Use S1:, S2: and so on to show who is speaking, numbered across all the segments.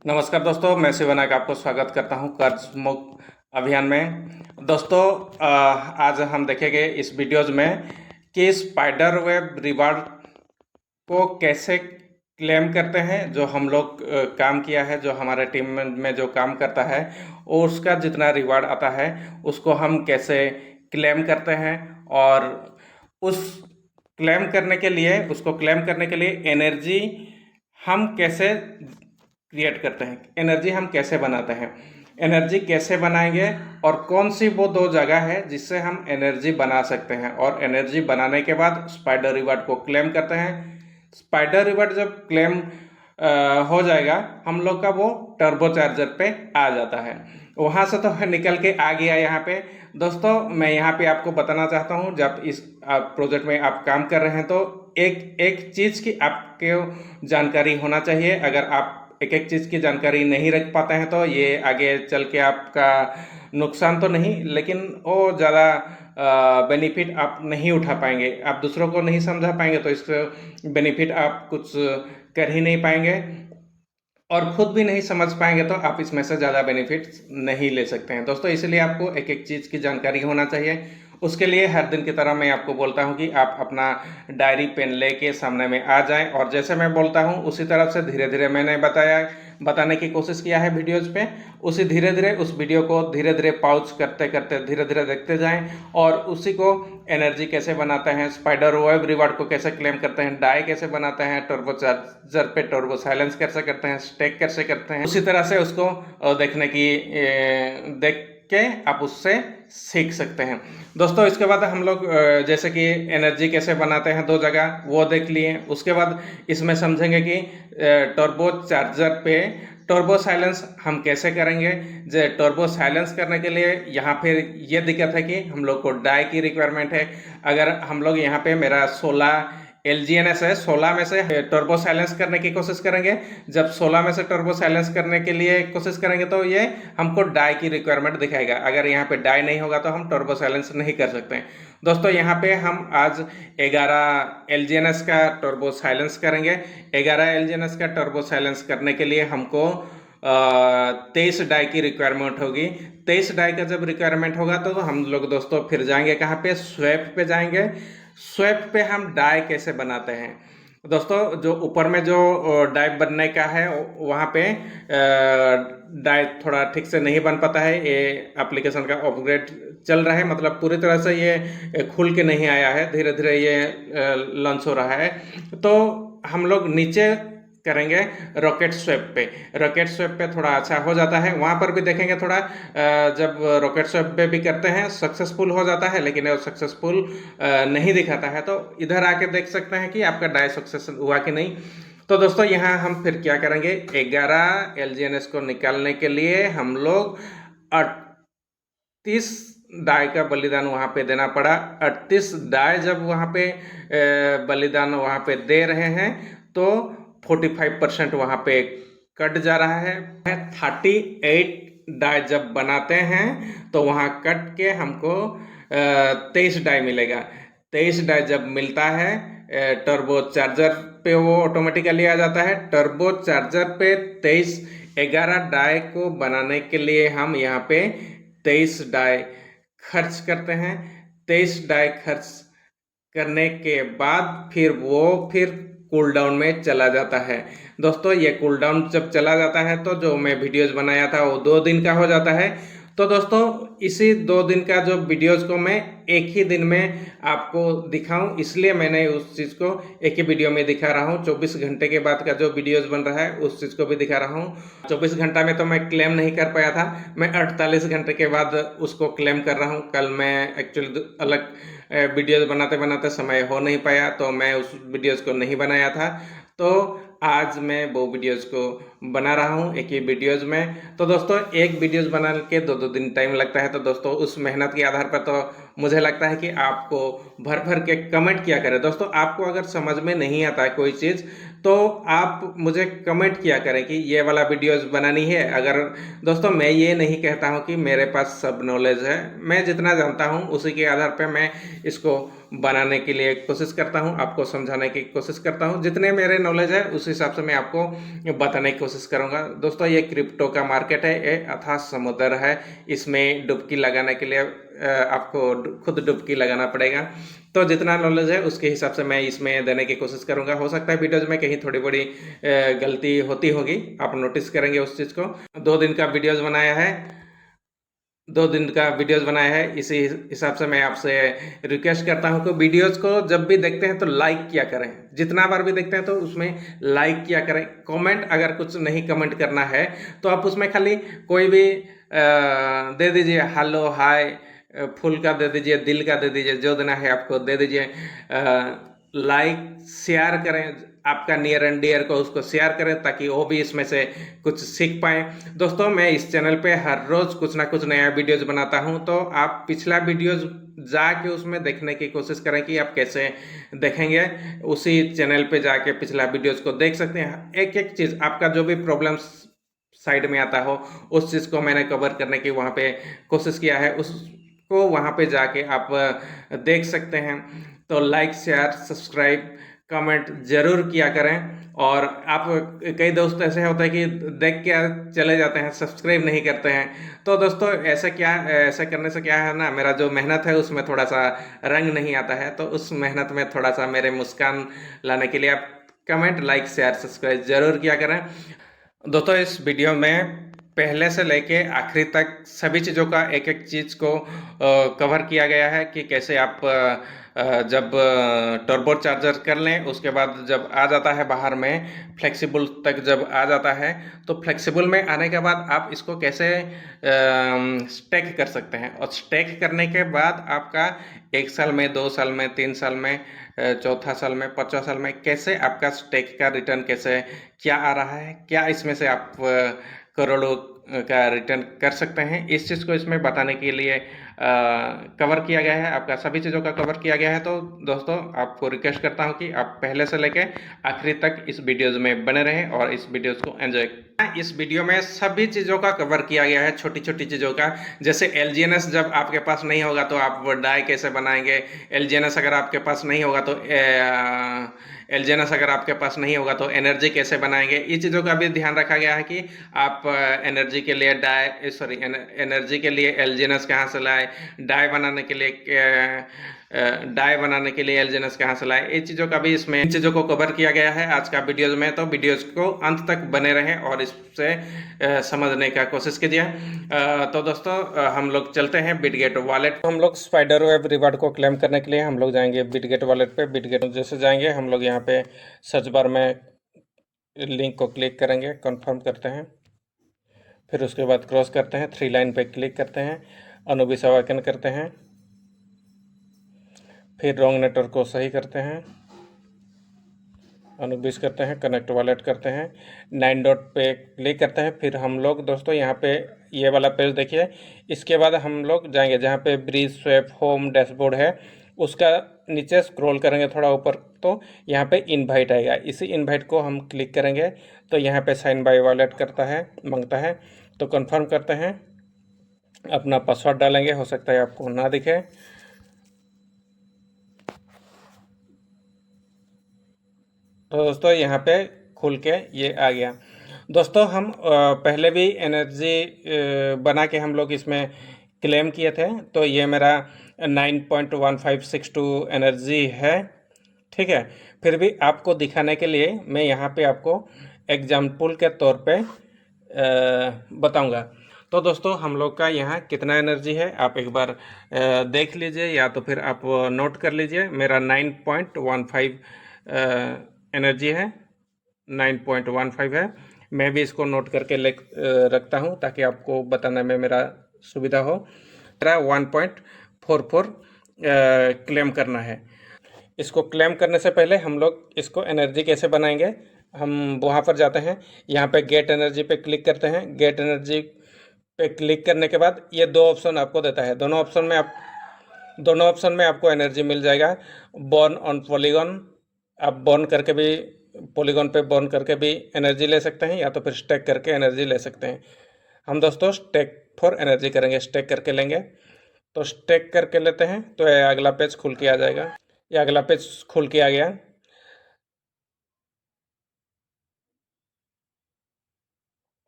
S1: नमस्कार दोस्तों, मैं शिवनायक आपको स्वागत करता हूं कर्ज मुक्त अभियान में। दोस्तों, आज हम देखेंगे इस वीडियोज में कि स्पाइडर वेब रिवार्ड को कैसे क्लेम करते हैं। जो हम लोग काम किया है, जो हमारे टीम में जो काम करता है, और उसका जितना रिवार्ड आता है उसको हम कैसे क्लेम करते हैं। और उस क्लेम करने के लिए उसको क्लेम करने के लिए एनर्जी हम कैसे क्रिएट करते हैं, एनर्जी हम कैसे बनाते हैं, एनर्जी कैसे बनाएंगे, और कौन सी वो दो जगह है जिससे हम एनर्जी बना सकते हैं। और एनर्जी बनाने के बाद स्पाइडर रिवार्ड को क्लेम करते हैं। स्पाइडर रिवार्ड जब क्लेम हो जाएगा, हम लोग का वो टर्बो चार्जर पे आ जाता है। वहाँ से तो निकल के आ गया यहाँ पे। दोस्तों, मैं यहाँ पे आपको बताना चाहता हूँ, जब इस प्रोजेक्ट में आप काम कर रहे हैं तो एक एक चीज़ की आपको जानकारी होना चाहिए। अगर आप एक एक चीज़ की जानकारी नहीं रख पाते हैं तो ये आगे चल के आपका नुकसान तो नहीं, लेकिन वो ज़्यादा बेनिफिट आप नहीं उठा पाएंगे। आप दूसरों को नहीं समझा पाएंगे तो इससे बेनिफिट आप कुछ कर ही नहीं पाएंगे, और खुद भी नहीं समझ पाएंगे तो आप इसमें से ज़्यादा बेनिफिट नहीं ले सकते हैं। दोस्तों, इसलिए आपको एक एक चीज़ की जानकारी होना चाहिए। उसके लिए हर दिन की तरह मैं आपको बोलता हूं कि आप अपना डायरी पेन लेके सामने में आ जाएं, और जैसे मैं बोलता हूं उसी तरफ से धीरे धीरे मैंने बताने की कोशिश किया है वीडियोज़ पे। उसी धीरे धीरे उस वीडियो को धीरे धीरे पॉज करते करते धीरे धीरे देखते जाएं, और उसी को एनर्जी कैसे बनाते हैं, स्पाइडर वेब रिवार्ड को कैसे क्लेम करते हैं, डाई कैसे बनाते हैं, टर्बो चार्जर पे टर्बो साइलेंस कैसे करते हैं, स्टेक कैसे करते हैं, उसी तरह से उसको देखने की देख के आप उससे सीख सकते हैं। दोस्तों, इसके बाद हम लोग जैसे कि एनर्जी कैसे बनाते हैं दो जगह वो देख लिए। उसके बाद इसमें समझेंगे कि टर्बो चार्जर पे टर्बो साइलेंस हम कैसे करेंगे। जो टर्बो साइलेंस करने के लिए यहाँ पे ये दिक्कत है कि हम लोग को डाई की रिक्वायरमेंट है। अगर हम लोग यहाँ पे मेरा 16 LGNS है, 16 में से टर्बो साइलेंस करने की कोशिश करेंगे। जब 16 में से टर्बो साइलेंस करने के लिए कोशिश करेंगे तो ये हमको डाई की रिक्वायरमेंट दिखाएगा। अगर यहाँ पे डाई नहीं होगा तो हम टर्बो साइलेंस नहीं कर सकते हैं। दोस्तों, यहाँ पे हम आज 11 LGNS का टर्बो साइलेंस करेंगे। 11 LGNS का टर्बो साइलेंस करने के लिए हमको 23 डाई की रिक्वायरमेंट होगी। 23 डाई का जब रिक्वायरमेंट होगा तो हम लोग दोस्तों फिर जाएंगे कहाँ पे, स्वैप पे जाएंगे। स्वैप पे हम डाई कैसे बनाते हैं। दोस्तों, जो ऊपर में जो डाई बनने का है वहाँ पे डाई थोड़ा ठीक से नहीं बन पाता है। ये एप्लीकेशन का अपग्रेड चल रहा है, मतलब पूरी तरह से ये खुल के नहीं आया है, धीरे धीरे ये लॉन्च हो रहा है। तो हम लोग नीचे करेंगे रॉकेट स्वैप पे। रॉकेट स्वैप पे थोड़ा अच्छा हो जाता है, वहाँ पर भी देखेंगे थोड़ा जब रॉकेट स्वैप पे भी करते हैं सक्सेसफुल हो जाता है, लेकिन वो सक्सेसफुल नहीं दिखाता है। तो इधर आके देख सकते हैं कि आपका डाई सक्सेस हुआ कि नहीं। तो दोस्तों, यहाँ हम फिर क्या करेंगे, 11 LGNS को निकालने के लिए हम लोग 38 डाई का बलिदान वहाँ पे देना पड़ा। 38 डाई जब वहाँ पे बलिदान वहाँ पे दे रहे हैं तो 45% वहाँ पे कट जा रहा है। 38 डाई जब बनाते हैं तो वहाँ कट के हमको 23 डाई मिलेगा। 23 डाई जब मिलता है टर्बो चार्जर पे वो ऑटोमेटिकली आ जाता है। टर्बो चार्जर पे 11 डाई को बनाने के लिए हम यहाँ पे 23 डाई खर्च करते हैं। 23 डाई खर्च करने के बाद फिर कूल डाउन में चला जाता है। दोस्तों, ये कूल डाउन जब चला जाता है तो जो मैं वीडियोस बनाया था वो 2 दिन का हो जाता है। तो दोस्तों, इसी 2 दिन का जो वीडियोस को मैं एक ही दिन में आपको दिखाऊं, इसलिए मैंने उस चीज़ को एक ही वीडियो में दिखा रहा हूं। 24 घंटे के बाद का जो वीडियोस बन रहा है उस चीज़ को भी दिखा रहा हूं। 24 घंटा में तो मैं क्लेम नहीं कर पाया था, मैं 48 घंटे के बाद उसको क्लेम कर रहा हूँ। कल मैं एक्चुअली अलग वीडियोस बनाते बनाते समय हो नहीं पाया तो मैं उस वीडियोस को नहीं बनाया था। तो आज मैं वो वीडियोस को बना रहा हूँ एक ही वीडियोस में। तो दोस्तों, एक वीडियोस बनाने के 2-2 दिन टाइम लगता है। तो दोस्तों, उस मेहनत के आधार पर तो मुझे लगता है कि आपको भर भर के कमेंट किया करें। दोस्तों, आपको अगर समझ में नहीं आता है कोई चीज़ तो आप मुझे कमेंट किया करें कि ये वाला वीडियोस बनानी है। अगर दोस्तों, मैं ये नहीं कहता हूँ कि मेरे पास सब नॉलेज है, मैं जितना जानता हूँ उसी के आधार पर मैं इसको बनाने के लिए कोशिश करता हूँ, आपको समझाने की कोशिश करता हूँ। जितने मेरे नॉलेज है उस हिसाब से मैं आपको बताने की कोशिश करूँगा। दोस्तों, ये क्रिप्टो का मार्केट है, ये अथाह समुद्र है, इसमें डुबकी लगाने के लिए आपको खुद डुबकी लगाना पड़ेगा। तो जितना नॉलेज है उसके हिसाब से मैं इसमें देने की कोशिश करूंगा। हो सकता है वीडियोज में कहीं थोड़ी बड़ी गलती होती होगी, आप नोटिस करेंगे उस चीज़ को। 2 दिन का वीडियोज बनाया है, 2 दिन का वीडियोज बनाया है, इसी हिसाब से मैं आपसे रिक्वेस्ट करता हूं कि वीडियोज को जब भी देखते हैं तो लाइक किया करें। जितना बार भी देखते हैं तो उसमें लाइक किया करें। कमेंट अगर कुछ नहीं कमेंट करना है तो आप उसमें खाली कोई भी दे दीजिए, हेलो, हाय, फुल का दे दीजिए, दिल का दे दीजिए, जो देना है आपको दे दीजिए। लाइक शेयर करें, आपका नियर एंड डियर को उसको शेयर करें ताकि वो भी इसमें से कुछ सीख पाए। दोस्तों, मैं इस चैनल पे हर रोज कुछ ना कुछ नया वीडियोज बनाता हूं, तो आप पिछला वीडियोज जाके उसमें देखने की कोशिश करें कि आप कैसे देखेंगे। उसी चैनल पे जाके पिछला वीडियोज को देख सकते हैं। एक एक चीज आपका जो भी प्रॉब्लम्स साइड में आता हो उस चीज को मैंने कवर करने की वहां पे कोशिश किया है, उसको वहां पे जाके आप देख सकते हैं। तो लाइक, शेयर, सब्सक्राइब, कमेंट जरूर किया करें। और आप, कई दोस्त ऐसे होते हैं कि देख के चले जाते हैं, सब्सक्राइब नहीं करते हैं। तो दोस्तों, ऐसा करने से क्या है ना, मेरा जो मेहनत है उसमें थोड़ा सा रंग नहीं आता है। तो उस मेहनत में थोड़ा सा मेरे मुस्कान लाने के लिए आप कमेंट, लाइक, शेयर, सब्सक्राइब जरूर किया करें। दोस्तों, इस वीडियो में पहले से लेके आखिरी तक सभी चीज़ों का एक एक चीज़ को कवर किया गया है कि कैसे आप जब टर्बो चार्जर कर लें, उसके बाद जब आ जाता है बाहर में फ्लेक्सिबल तक जब आ जाता है, तो फ्लेक्सिबल में आने के बाद आप इसको कैसे स्टेक कर सकते हैं। और स्टेक करने के बाद आपका 1 साल में, 2 साल में, 3 साल में, चौथा साल में, 5वां साल में कैसे आपका स्टेक का रिटर्न कैसे क्या आ रहा है, क्या इसमें से आप करोड़ों का रिटर्न कर सकते हैं, इस चीज़ को इसमें बताने के लिए कवर किया गया है। आपका सभी चीज़ों का कवर किया गया है। तो दोस्तों, आपको रिक्वेस्ट करता हूं कि आप पहले से लेके आखिरी तक इस वीडियोज में बने रहें और इस वीडियोज को एंजॉय करें। इस वीडियो में सभी चीज़ों का कवर किया गया है, छोटी छोटी चीज़ों का। जैसे LGNS जब आपके पास नहीं होगा तो आप डाई कैसे बनाएंगे, LGNS अगर आपके पास नहीं होगा तो LGNS अगर आपके पास नहीं होगा तो एनर्जी कैसे बनाएंगे। इस चीज़ों का भी ध्यान रखा गया है कि आप एनर्जी के लिए एनर्जी के लिए LGNS कहाँ से लाए, डाई बनाने के लिए LGNS कहाँ से लाए। इन चीज़ों का भी इसमें, इन चीज़ों को कवर किया गया है आज का वीडियोज में। तो वीडियोज को अंत तक बने रहें और इससे समझने का कोशिश कीजिए। तो दोस्तों, हम लोग चलते हैं बिटगेट वॉलेट। हम लोग स्पाइडर वेब रिवार्ड को क्लेम करने के लिए हम लोग जाएंगे बिटगेट वॉलेट पे। बिटगेट जैसे जाएंगे हम लोग यहाँ पे सर्च बार में लिंक को क्लिक करेंगे, कंफर्म करते हैं, फिर उसके बाद क्रॉस करते हैं, 3 लाइन पे क्लिक करते हैं, अनुविसावाकन करते हैं, फिर रॉन्ग नेटवर्क को सही करते हैं, अनुविस करते हैं, कनेक्ट वॉलेट करते हैं, 9 डॉट पे क्लिक करते हैं। फिर हम लोग दोस्तों यहाँ पे ये वाला पेज देखिए। इसके बाद हम लोग जाएंगे जहाँ पे ब्रीज स्वैप होम डैशबोर्ड है, उसका नीचे स्क्रॉल करेंगे थोड़ा ऊपर तो यहाँ पे इनवाइट आएगा। इसी इनवाइट को हम क्लिक करेंगे तो यहाँ पे साइन बाय वॉलेट करता है, मांगता है, तो कंफर्म करते हैं, अपना पासवर्ड डालेंगे, हो सकता है आपको ना दिखे। तो दोस्तों, यहाँ पे खुल के ये आ गया। दोस्तों, हम पहले भी एनर्जी बना के हम लोग इसमें क्लेम किए थे, तो ये मेरा 9.1562 एनर्जी है, ठीक है। फिर भी आपको दिखाने के लिए मैं यहाँ पे आपको एग्जाम्पल के तौर पे बताऊंगा। तो दोस्तों, हम लोग का यहाँ कितना एनर्जी है आप एक बार देख लीजिए, या तो फिर आप नोट कर लीजिए। मेरा 9.15 एनर्जी है, 9.15 है। मैं भी इसको नोट करके रखता हूँ ताकि आपको बताने में मेरा सुविधा हो। मेरा 1.44 क्लेम करना है। इसको क्लेम करने से पहले हम लोग इसको एनर्जी कैसे बनाएंगे, हम वहाँ पर जाते हैं, यहाँ पे गेट एनर्जी पे क्लिक करते हैं। गेट एनर्जी पे क्लिक करने के बाद ये 2 ऑप्शन आपको देता है। दोनों ऑप्शन में आप दोनों ऑप्शन में आपको एनर्जी मिल जाएगा। बर्न ऑन पॉलीगॉन, आप बर्न करके भी, पॉलीगॉन पे बर्न करके भी एनर्जी ले सकते हैं, या तो फिर स्टैक करके एनर्जी ले सकते हैं। हम दोस्तों स्टैक फॉर एनर्जी करेंगे, स्टैक करके लेंगे। तो स्टैक करके लेते हैं, तो ये अगला पेज खुल के आ जाएगा। ये अगला पेज खुल के आ गया।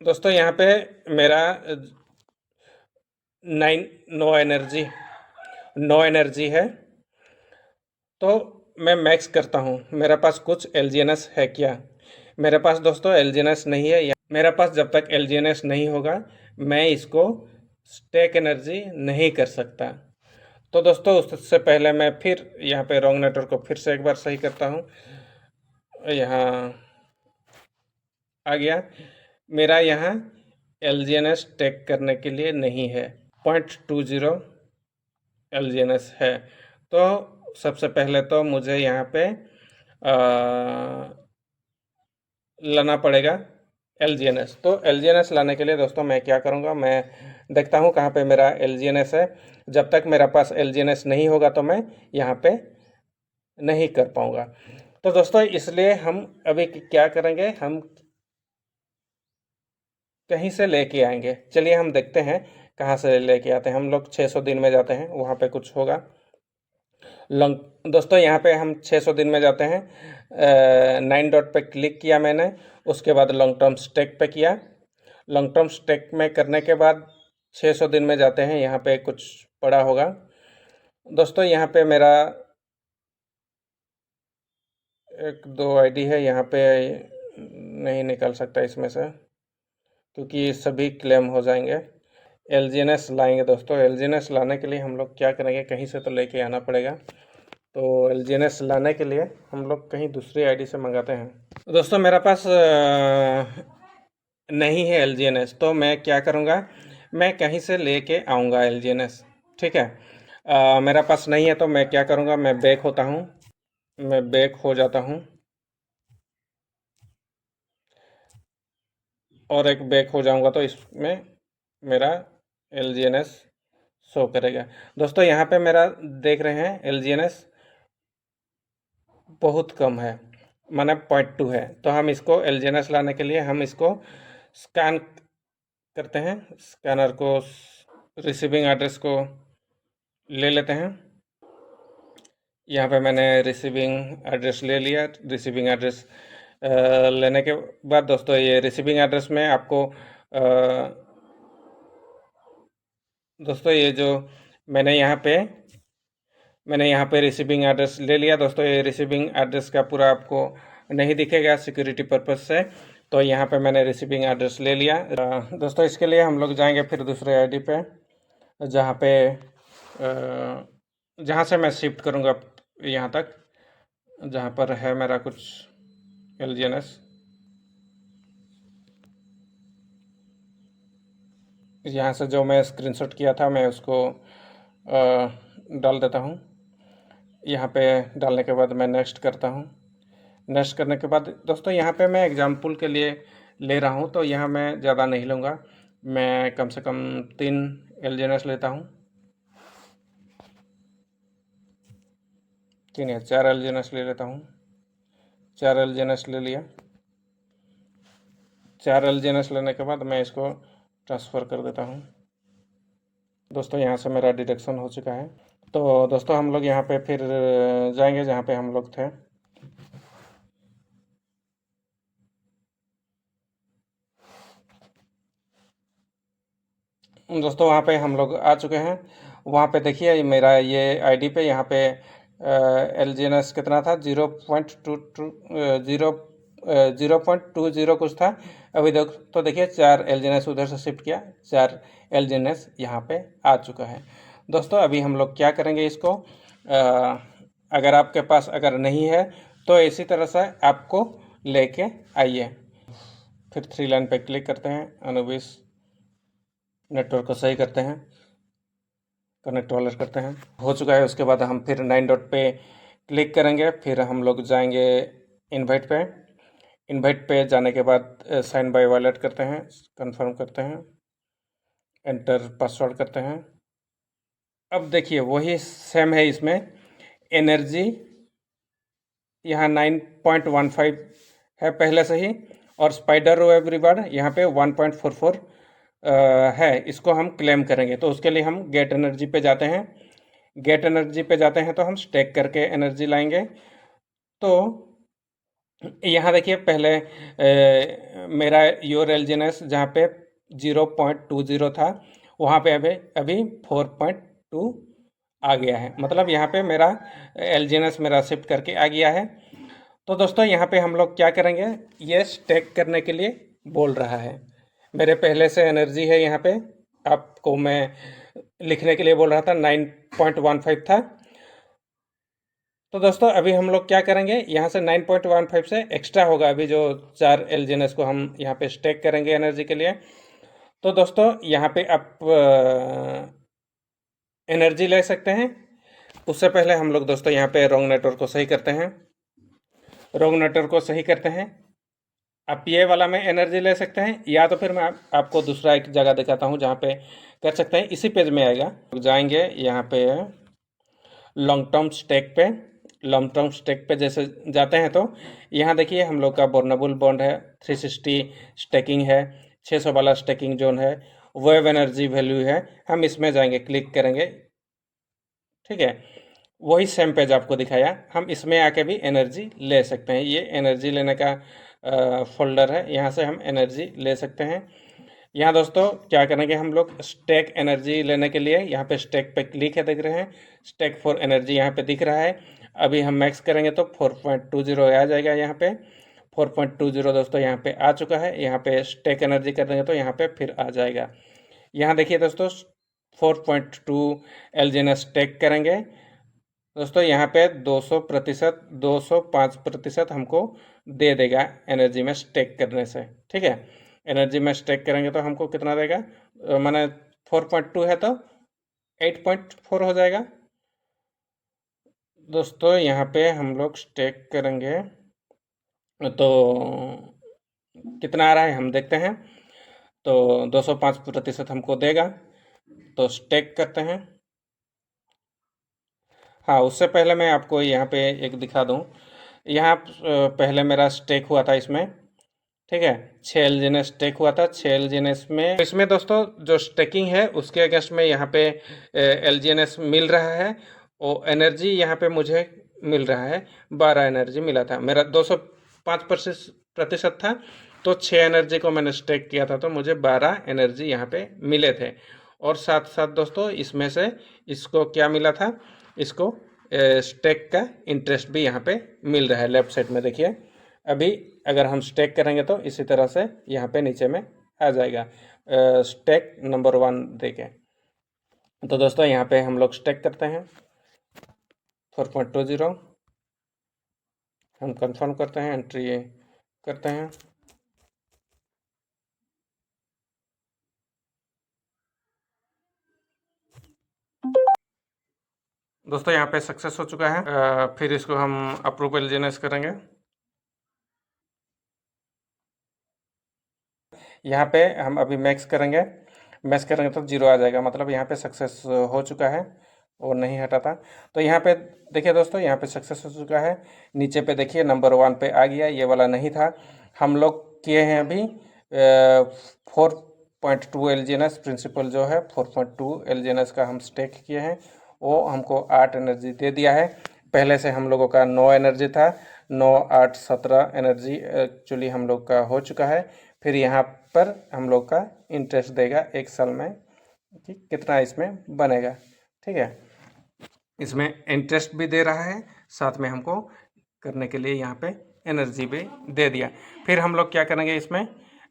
S1: दोस्तों यहाँ पे मेरा 9 एनर्जी है। तो मैं मैक्स करता हूँ, मेरे पास कुछ एलजीएनएस है क्या? मेरे पास दोस्तों एलजीएनएस नहीं है। मेरे पास जब तक एलजीएनएस नहीं होगा मैं इसको स्टैक एनर्जी नहीं कर सकता। तो दोस्तों उससे पहले मैं फिर यहाँ पे रॉन्ग नेटवर्क को फिर से एक बार सही करता हूँ। यहाँ आ गया। मेरा यहाँ एलजीएनएस स्टैक करने के लिए नहीं है, 0.20 एलजीएनएस है। तो सबसे पहले तो मुझे यहाँ पे लाना पड़ेगा एलजीएनएस। तो एलजीएनएस लाने के लिए दोस्तों मैं क्या करूँगा, मैं देखता हूँ कहाँ पे मेरा एलजीएनएस है। जब तक मेरा पास एलजीएनएस नहीं होगा तो मैं यहाँ पे नहीं कर पाऊँगा। तो दोस्तों इसलिए हम अभी क्या करेंगे, हम कहीं से लेके आएंगे। चलिए हम देखते हैं कहाँ से लेके आते हैं। हम लोग 600 दिन में जाते हैं, वहाँ पे कुछ होगा। लॉन्ग दोस्तों यहाँ पे हम 600 दिन में जाते हैं। 9 डॉट पे क्लिक किया मैंने, उसके बाद लॉन्ग टर्म स्टैक पे किया। लॉन्ग टर्म स्टैक में करने के बाद 600 दिन में जाते हैं, यहाँ पे कुछ पड़ा होगा। दोस्तों यहाँ पे मेरा 1-2 आईडी है, यहाँ पे नहीं निकल सकता इसमें से, क्योंकि सभी क्लेम हो जाएंगे। एलजीएनएस लाएंगे दोस्तों। एलजीएनएस लाने के लिए हम लोग क्या करेंगे, कहीं से तो लेके आना पड़ेगा। तो एलजीएनएस लाने के लिए हम लोग कहीं दूसरी आईडी से मंगाते हैं। दोस्तों मेरा पास नहीं है एलजीएनएस, तो मैं क्या करूँगा, मैं कहीं से लेके आऊँगा एलजीएनएस। ठीक है, मेरा पास नहीं है तो मैं क्या करूँगा, मैं बैक होता हूँ, मैं बैक हो जाता हूँ और एक बैक हो जाऊँगा तो इसमें मेरा एलजीएनएस शो करेगा। दोस्तों यहाँ पे मेरा देख रहे हैं एलजीएनएस बहुत कम है, माने 0.2 है। तो हम इसको एलजीएनएस लाने के लिए हम इसको स्कैन करते हैं। स्कैनर को, रिसीविंग एड्रेस को ले लेते हैं। यहाँ पे मैंने रिसीविंग एड्रेस ले लिया। रिसीविंग एड्रेस लेने के बाद दोस्तों ये रिसीविंग एड्रेस में आपको दोस्तों ये जो मैंने यहाँ पे रिसीविंग एड्रेस ले लिया। दोस्तों ये रिसीविंग एड्रेस का पूरा आपको नहीं दिखेगा सिक्योरिटी पर्पज़ से, तो यहाँ पे मैंने रिसीविंग एड्रेस ले लिया। दोस्तों इसके लिए हम लोग जाएंगे फिर दूसरे आईडी पे, जहाँ से मैं शिफ्ट करूँगा यहाँ तक, जहाँ पर है मेरा कुछ एलजीएनएस। यहाँ से जो मैं स्क्रीनशॉट किया था मैं उसको डाल देता हूँ। यहाँ पे डालने के बाद मैं नेक्स्ट करता हूँ। नेक्स्ट करने के बाद दोस्तों यहाँ पे मैं एग्जांपल के लिए ले रहा हूँ, तो यहाँ मैं ज़्यादा नहीं लूँगा, मैं कम से कम 3 एलजीएनएस लेता हूँ। 3 या 4 एलजीएनएस ले लेता हूँ। 4 एलजीएनएस ले लिया। 4 एलजीएनएस लेने के बाद मैं इसको ट्रांसफ़र कर देता हूँ। दोस्तों यहाँ से मेरा डिडक्शन हो चुका है। तो दोस्तों हम लोग यहाँ पे फिर जाएंगे जहाँ पे हम लोग थे। दोस्तों वहाँ पे हम लोग आ चुके हैं। वहाँ पे देखिए मेरा ये आईडी पे यहाँ पे एलजीएनएस कितना था, 0.20 कुछ था। अभी तो देखिए 4 एलजीएनएस उधर से शिफ्ट किया, 4 एलजीएनएस यहाँ पे आ चुका है। दोस्तों अभी हम लोग क्या करेंगे, इसको अगर आपके पास अगर नहीं है तो इसी तरह से आपको लेके आइए। फिर 3 लाइन पे क्लिक करते हैं, अनुविस नेटवर्क को सही करते हैं, कनेक्ट वायर करते हैं, हो चुका है। उसके बाद हम फिर 9 डॉट पे क्लिक करेंगे, फिर हम लोग जाएंगे इनवाइट पे। इनवाइट पे जाने के बाद साइन बाय वॉलेट करते हैं, कंफर्म करते हैं, एंटर पासवर्ड करते हैं। अब देखिए वही सेम है इसमें, एनर्जी यहाँ 9.15 है पहले से ही, और स्पाइडर वेब रिवार्ड यहाँ पे 1.44 है। इसको हम क्लेम करेंगे तो उसके लिए हम गेट एनर्जी पे जाते हैं। गेट एनर्जी पे जाते हैं तो हम स्टेक करके एनर्जी लाएंगे। तो यहाँ देखिए पहले मेरा योर एलजीएनएस जहाँ पे 0.20 था, वहाँ पे अभी 4.2 आ गया है। मतलब यहाँ पे मेरा एलजीएनएस मेरा शिफ्ट करके आ गया है। तो दोस्तों यहाँ पे हम लोग क्या करेंगे, ये स्टेक करने के लिए बोल रहा है। मेरे पहले से एनर्जी है यहाँ पे, आपको मैं लिखने के लिए बोल रहा था, 9.15 था। तो दोस्तों अभी हम लोग क्या करेंगे, यहाँ से 9.15 से एक्स्ट्रा होगा अभी जो 4 एलजीएनएस को हम यहाँ पे स्टेक करेंगे एनर्जी के लिए। तो दोस्तों यहाँ पे आप एनर्जी ले सकते हैं। उससे पहले हम लोग दोस्तों यहाँ पे रॉन्ग नेटवर्क को सही करते हैं। रॉन्ग नेटवर्क को सही करते हैं। आप ये वाला में एनर्जी ले सकते हैं, या तो फिर मैं आपको दूसरा एक जगह दिखाता हूँ जहाँ पे कर सकते हैं। इसी पेज में आएगा, जाएंगे यहाँ पे लॉन्ग टर्म स्टेक पे। लॉन्ग टर्म स्टेक पे जैसे जाते हैं तो यहाँ देखिए हम लोग का बोर्नेबल बॉन्ड है, 360 स्टेकिंग है, 600 वाला स्टेकिंग जोन है, वेव एनर्जी वैल्यू है। हम इसमें जाएंगे, क्लिक करेंगे, ठीक है। वही सेम पेज आपको दिखाया, हम इसमें आके भी एनर्जी ले सकते हैं। ये एनर्जी लेने का फोल्डर है, यहाँ से हम एनर्जी ले सकते हैं। यहाँ दोस्तों क्या करेंगे, हम लोग स्टेक एनर्जी लेने के लिए यहाँ पे स्टेक पे क्लिक है, देख रहे हैं स्टेक फॉर एनर्जी यहाँ पे दिख रहा है। अभी हम मैक्स करेंगे तो 4.20 आ जाएगा। यहाँ पे 4.20 दोस्तों यहाँ पे आ चुका है। यहाँ पे स्टेक एनर्जी कर देंगे तो यहाँ पे फिर आ जाएगा। यहाँ देखिए दोस्तों 4.2 एलजीएनएस स्टेक करेंगे दोस्तों, यहाँ पे 200%, 205% हमको दे देगा एनर्जी में स्टेक करने से, ठीक है। एनर्जी में स्टेक करेंगे तो हमको कितना देगा, माने 4.2 है तो 8.4 हो जाएगा दोस्तों। यहाँ पे हम लोग स्टेक करेंगे तो कितना आ रहा है हम देखते हैं। तो 205% हमको देगा, तो स्टेक करते हैं। हाँ, उससे पहले मैं आपको यहाँ पे एक दिखा दूँ। यहाँ पहले मेरा स्टेक हुआ था इसमें, ठीक है, 6 एलजीएनएस स्टेक हुआ था। 6 एलजीएनएस में इसमें दोस्तों जो स्टेकिंग है उसके अगेंस्ट में यहाँ पे एलजीएनएस मिल रहा है, और एनर्जी यहाँ पे मुझे मिल रहा है 12 एनर्जी मिला था। मेरा 205% था, तो 6 एनर्जी को मैंने स्टेक किया था तो मुझे 12 एनर्जी यहाँ पे मिले थे। और साथ साथ दोस्तों इसमें से इसको क्या मिला था, इसको स्टेक का इंटरेस्ट भी यहाँ पे मिल रहा है। लेफ्ट साइड में देखिए, अभी अगर हम स्टेक करेंगे तो इसी तरह से यहाँ पे नीचे में आ जाएगा स्टेक नंबर 1 देके। तो दोस्तों यहाँ पे हम लोग स्टेक करते हैं 4.20, हम कंफर्म करते हैं, एंट्री करते हैं। दोस्तों यहाँ पे सक्सेस हो चुका है। फिर इसको हम अप्रूवल जेनरेट करेंगे। यहाँ पे हम अभी मैक्स करेंगे, मैक्स करेंगे तो 0 आ जाएगा, मतलब यहाँ पे सक्सेस हो चुका है, वो नहीं हटा था। तो यहाँ पे देखिए दोस्तों, यहाँ पे सक्सेस हो चुका है। नीचे पे देखिए नंबर 1 पे आ गया, ये वाला नहीं था। हम लोग किए हैं अभी 4.2 एलजीएनएस प्रिंसिपल जो है 4.2 एलजीएनएस का हम स्टेक किए हैं, वो हमको 8 एनर्जी दे दिया है। पहले से हम लोगों का 9 एनर्जी था, 9, 8, 17 एनर्जी एक्चुअली हम लोग का हो चुका है। फिर यहाँ पर हम लोग का इंटरेस्ट देगा 1 साल में कि कितना इसमें बनेगा, ठीक है। इसमें इंटरेस्ट भी दे रहा है, साथ में हमको करने के लिए यहाँ पे एनर्जी भी दे दिया। फिर हम लोग क्या करेंगे, इसमें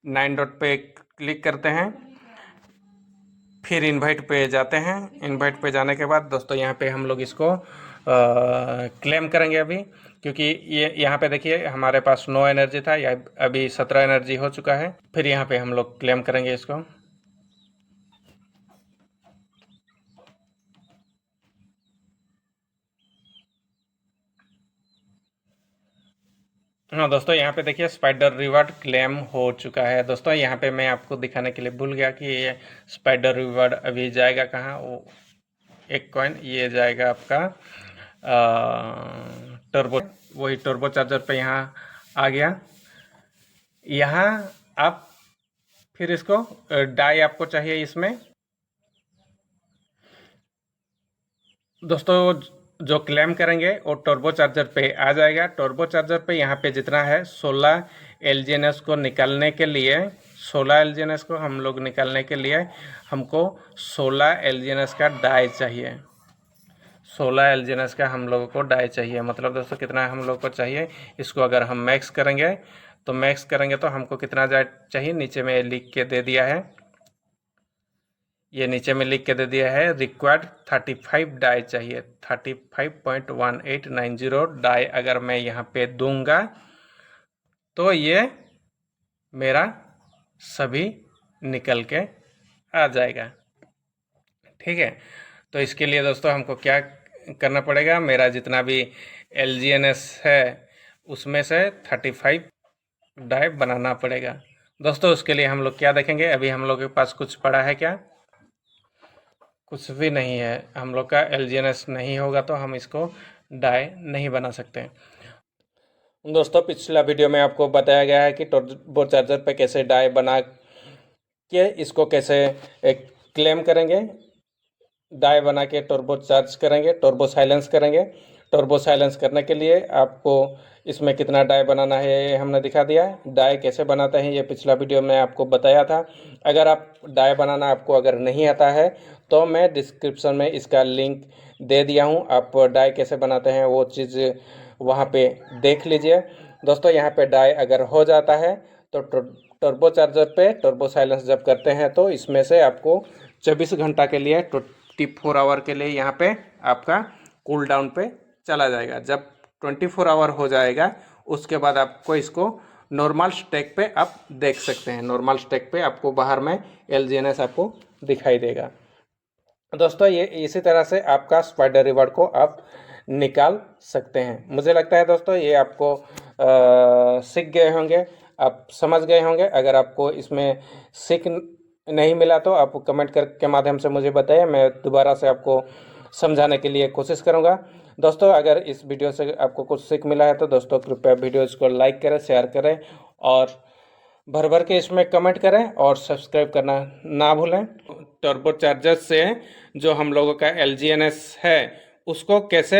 S1: 9 डॉट पे क्लिक करते हैं, फिर इनवाइट पे जाते हैं। इनवाइट पे जाने के बाद दोस्तों यहाँ पे हम लोग इसको क्लेम करेंगे अभी, क्योंकि ये यहाँ पे देखिए हमारे पास 9 एनर्जी था, या अभी 17 एनर्जी हो चुका है। फिर यहाँ पे हम लोग क्लेम करेंगे इसको। हाँ दोस्तों, यहाँ पे देखिए स्पाइडर रिवार्ड क्लेम हो चुका है। दोस्तों यहाँ पे मैं आपको दिखाने के लिए भूल गया कि ये स्पाइडर रिवार्ड अभी जाएगा कहाँ, वो एक कॉइन ये जाएगा आपका टर्बो, वही टर्बो चार्जर पे यहाँ आ गया। यहाँ आप फिर इसको डाई आपको चाहिए इसमें दोस्तों, जो क्लेम करेंगे वो टर्बो चार्जर पे आ जाएगा। टर्बो चार्जर पे यहाँ पे जितना है 16 LGNS को निकालने के लिए, 16 LGNS को हम लोग निकालने के लिए हमको 16 LGNS का डाई चाहिए। 16 LGNS का हम लोगों को डाई चाहिए। मतलब दोस्तों कितना हम लोग को चाहिए, इसको अगर हम मैक्स करेंगे तो हमको कितना चाहिए, नीचे में लिख के दे दिया है, ये नीचे में लिख के दे दिया है रिक्वायर्ड 35 डाई चाहिए। 35.1890 डाई अगर मैं यहाँ पे दूंगा तो ये मेरा सभी निकल के आ जाएगा। ठीक है, तो इसके लिए दोस्तों हमको क्या करना पड़ेगा, मेरा जितना भी LGNS है उसमें से 35 डाई बनाना पड़ेगा। दोस्तों उसके लिए हम लोग क्या देखेंगे, अभी हम लोग के पास कुछ पड़ा है क्या, कुछ भी नहीं है। हम लोग का LGNS नहीं होगा तो हम इसको डाई नहीं बना सकते। दोस्तों पिछला वीडियो में आपको बताया गया है कि टर्बो चार्जर पे कैसे डाई बना के इसको कैसे क्लेम करेंगे, डाई बना के टर्बो चार्ज करेंगे, टर्बो साइलेंस करेंगे। टर्बो साइलेंस करने के लिए आपको इसमें कितना डाई बनाना है ये हमने दिखा दिया है। डाई कैसे बनाते हैं ये पिछला वीडियो में आपको बताया था। अगर आप डाई बनाना आपको अगर नहीं आता है तो मैं डिस्क्रिप्शन में इसका लिंक दे दिया हूँ, आप डाई कैसे बनाते हैं वो चीज़ वहाँ पे देख लीजिए। दोस्तों यहाँ पे डाई अगर हो जाता है तो टर्बो चार्जर पे टर्बो साइलेंस जब करते हैं तो इसमें से आपको 24 घंटा के लिए 24 आवर के लिए यहाँ पे आपका कूल डाउन पे चला जाएगा। जब 24 आवर हो जाएगा उसके बाद आपको इसको नॉर्मल स्टेक पे आप देख सकते हैं। नॉर्मल स्टेक पे आपको बाहर में LGNS आपको दिखाई देगा। दोस्तों ये इसी तरह से आपका स्पाइडर रिवॉर्ड को आप निकाल सकते हैं। मुझे लगता है दोस्तों ये आपको सीख गए होंगे, आप समझ गए होंगे। अगर आपको इसमें सीख नहीं मिला तो आप कमेंट के माध्यम से मुझे बताइए, मैं दोबारा से आपको समझाने के लिए कोशिश करूंगा। दोस्तों अगर इस वीडियो से आपको कुछ सीख मिला है तो दोस्तों कृपया वीडियोज़ को लाइक करें, शेयर करें और भर भर के इसमें कमेंट करें और सब्सक्राइब करना ना भूलें। टर्बो चार्जर से जो हम लोगों का LGNS है उसको कैसे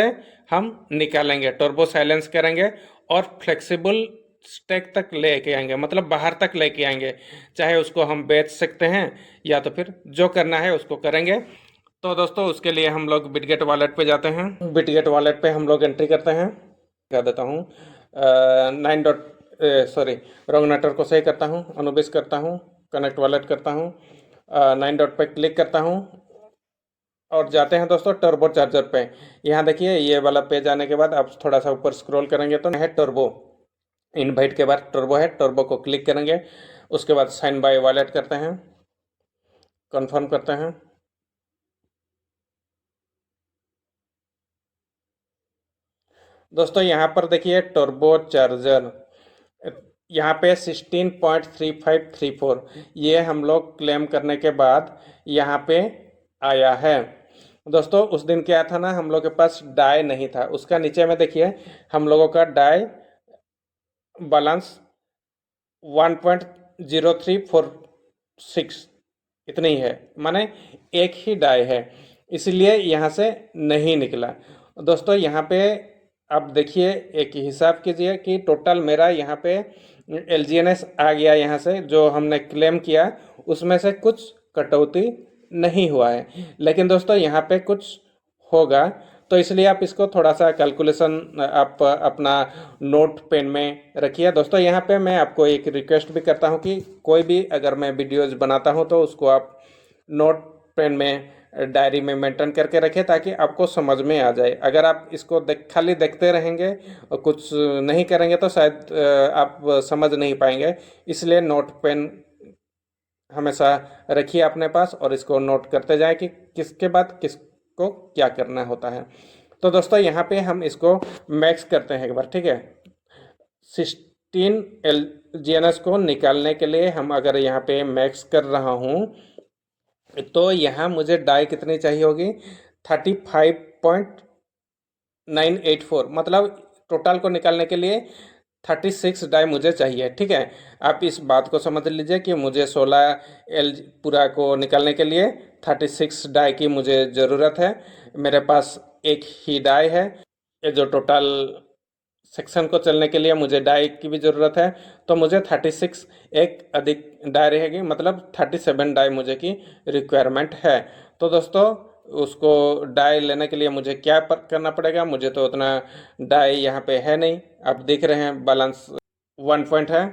S1: हम निकालेंगे, टर्बो साइलेंस करेंगे और फ्लेक्सिबल स्टेक तक लेके आएंगे, मतलब बाहर तक लेके आएंगे। चाहे उसको हम बेच सकते हैं या तो फिर जो करना है उसको करेंगे। तो दोस्तों उसके लिए हम लोग बिटगेट वॉलेट पे जाते हैं। बिटगेट वॉलेट पे हम लोग एंट्री करते हैं, क्या देता हूँ 9 सॉरी रॉन्ग नेटवर्क को सही करता हूँ, अनुबिस करता हूँ, कनेक्ट वॉलेट करता हूँ, 9 डॉट पे क्लिक करता हूँ और जाते हैं दोस्तों टर्बो चार्जर पे। यहाँ देखिए ये वाला पेज आने के बाद आप थोड़ा सा ऊपर स्क्रॉल करेंगे तो है टर्बो, इनवाइट के बाद टर्बो है, टर्बो को क्लिक करेंगे। उसके बाद साइन बाय वॉलेट करते हैं, कंफर्म करते हैं। दोस्तों यहाँ पर देखिए टर्बो चार्जर यहाँ पे 16.3534 ये हम लोग क्लेम करने के बाद यहाँ पे आया है। दोस्तों उस दिन क्या था ना, हम लोग के पास डाई नहीं था, उसका नीचे में देखिए हम लोगों का डाई बैलेंस 1.0346 इतनी है, माने एक ही डाई है, इसलिए यहाँ से नहीं निकला। दोस्तों यहाँ पे आप देखिए एक हिसाब कीजिए कि टोटल मेरा यहाँ पे LGNS आ गया, यहाँ से जो हमने क्लेम किया उसमें से कुछ कटौती नहीं हुआ है, लेकिन दोस्तों यहाँ पे कुछ होगा। तो इसलिए आप इसको थोड़ा सा कैलकुलेशन आप अपना नोट पेन में रखिए। दोस्तों यहाँ पे मैं आपको एक रिक्वेस्ट भी करता हूँ कि कोई भी अगर मैं वीडियोज बनाता हूँ तो उसको आप नोट पेन में डायरी में मेंटेन करके रखें ताकि आपको समझ में आ जाए। अगर आप इसको खाली देखते रहेंगे और कुछ नहीं करेंगे तो शायद आप समझ नहीं पाएंगे, इसलिए नोट पेन हमेशा रखिए अपने पास और इसको नोट करते जाएं कि किसके बाद किसको क्या करना होता है। तो दोस्तों यहाँ पे हम इसको मैक्स करते हैं एक बार, ठीक है। 16 LGNS को निकालने के लिए हम अगर यहाँ पे मैक्स कर रहा हूँ तो यहाँ मुझे डाई कितनी चाहिए होगी, 35.984, मतलब टोटल को निकालने के लिए 36 डाई मुझे चाहिए। ठीक है, आप इस बात को समझ लीजिए कि मुझे 16 एल पूरा को निकालने के लिए 36 डाई की मुझे ज़रूरत है। मेरे पास एक ही डाई है। ये जो टोटल सेक्शन को चलने के लिए मुझे डाई की भी ज़रूरत है, तो मुझे 36 एक अधिक डाई रहेगी, मतलब 37 डाई मुझे की रिक्वायरमेंट है। तो दोस्तों, उसको डाई लेने के लिए मुझे क्या करना पड़ेगा? मुझे तो उतना डाई यहाँ पे है नहीं, आप देख रहे हैं बैलेंस 1 पॉइंट है।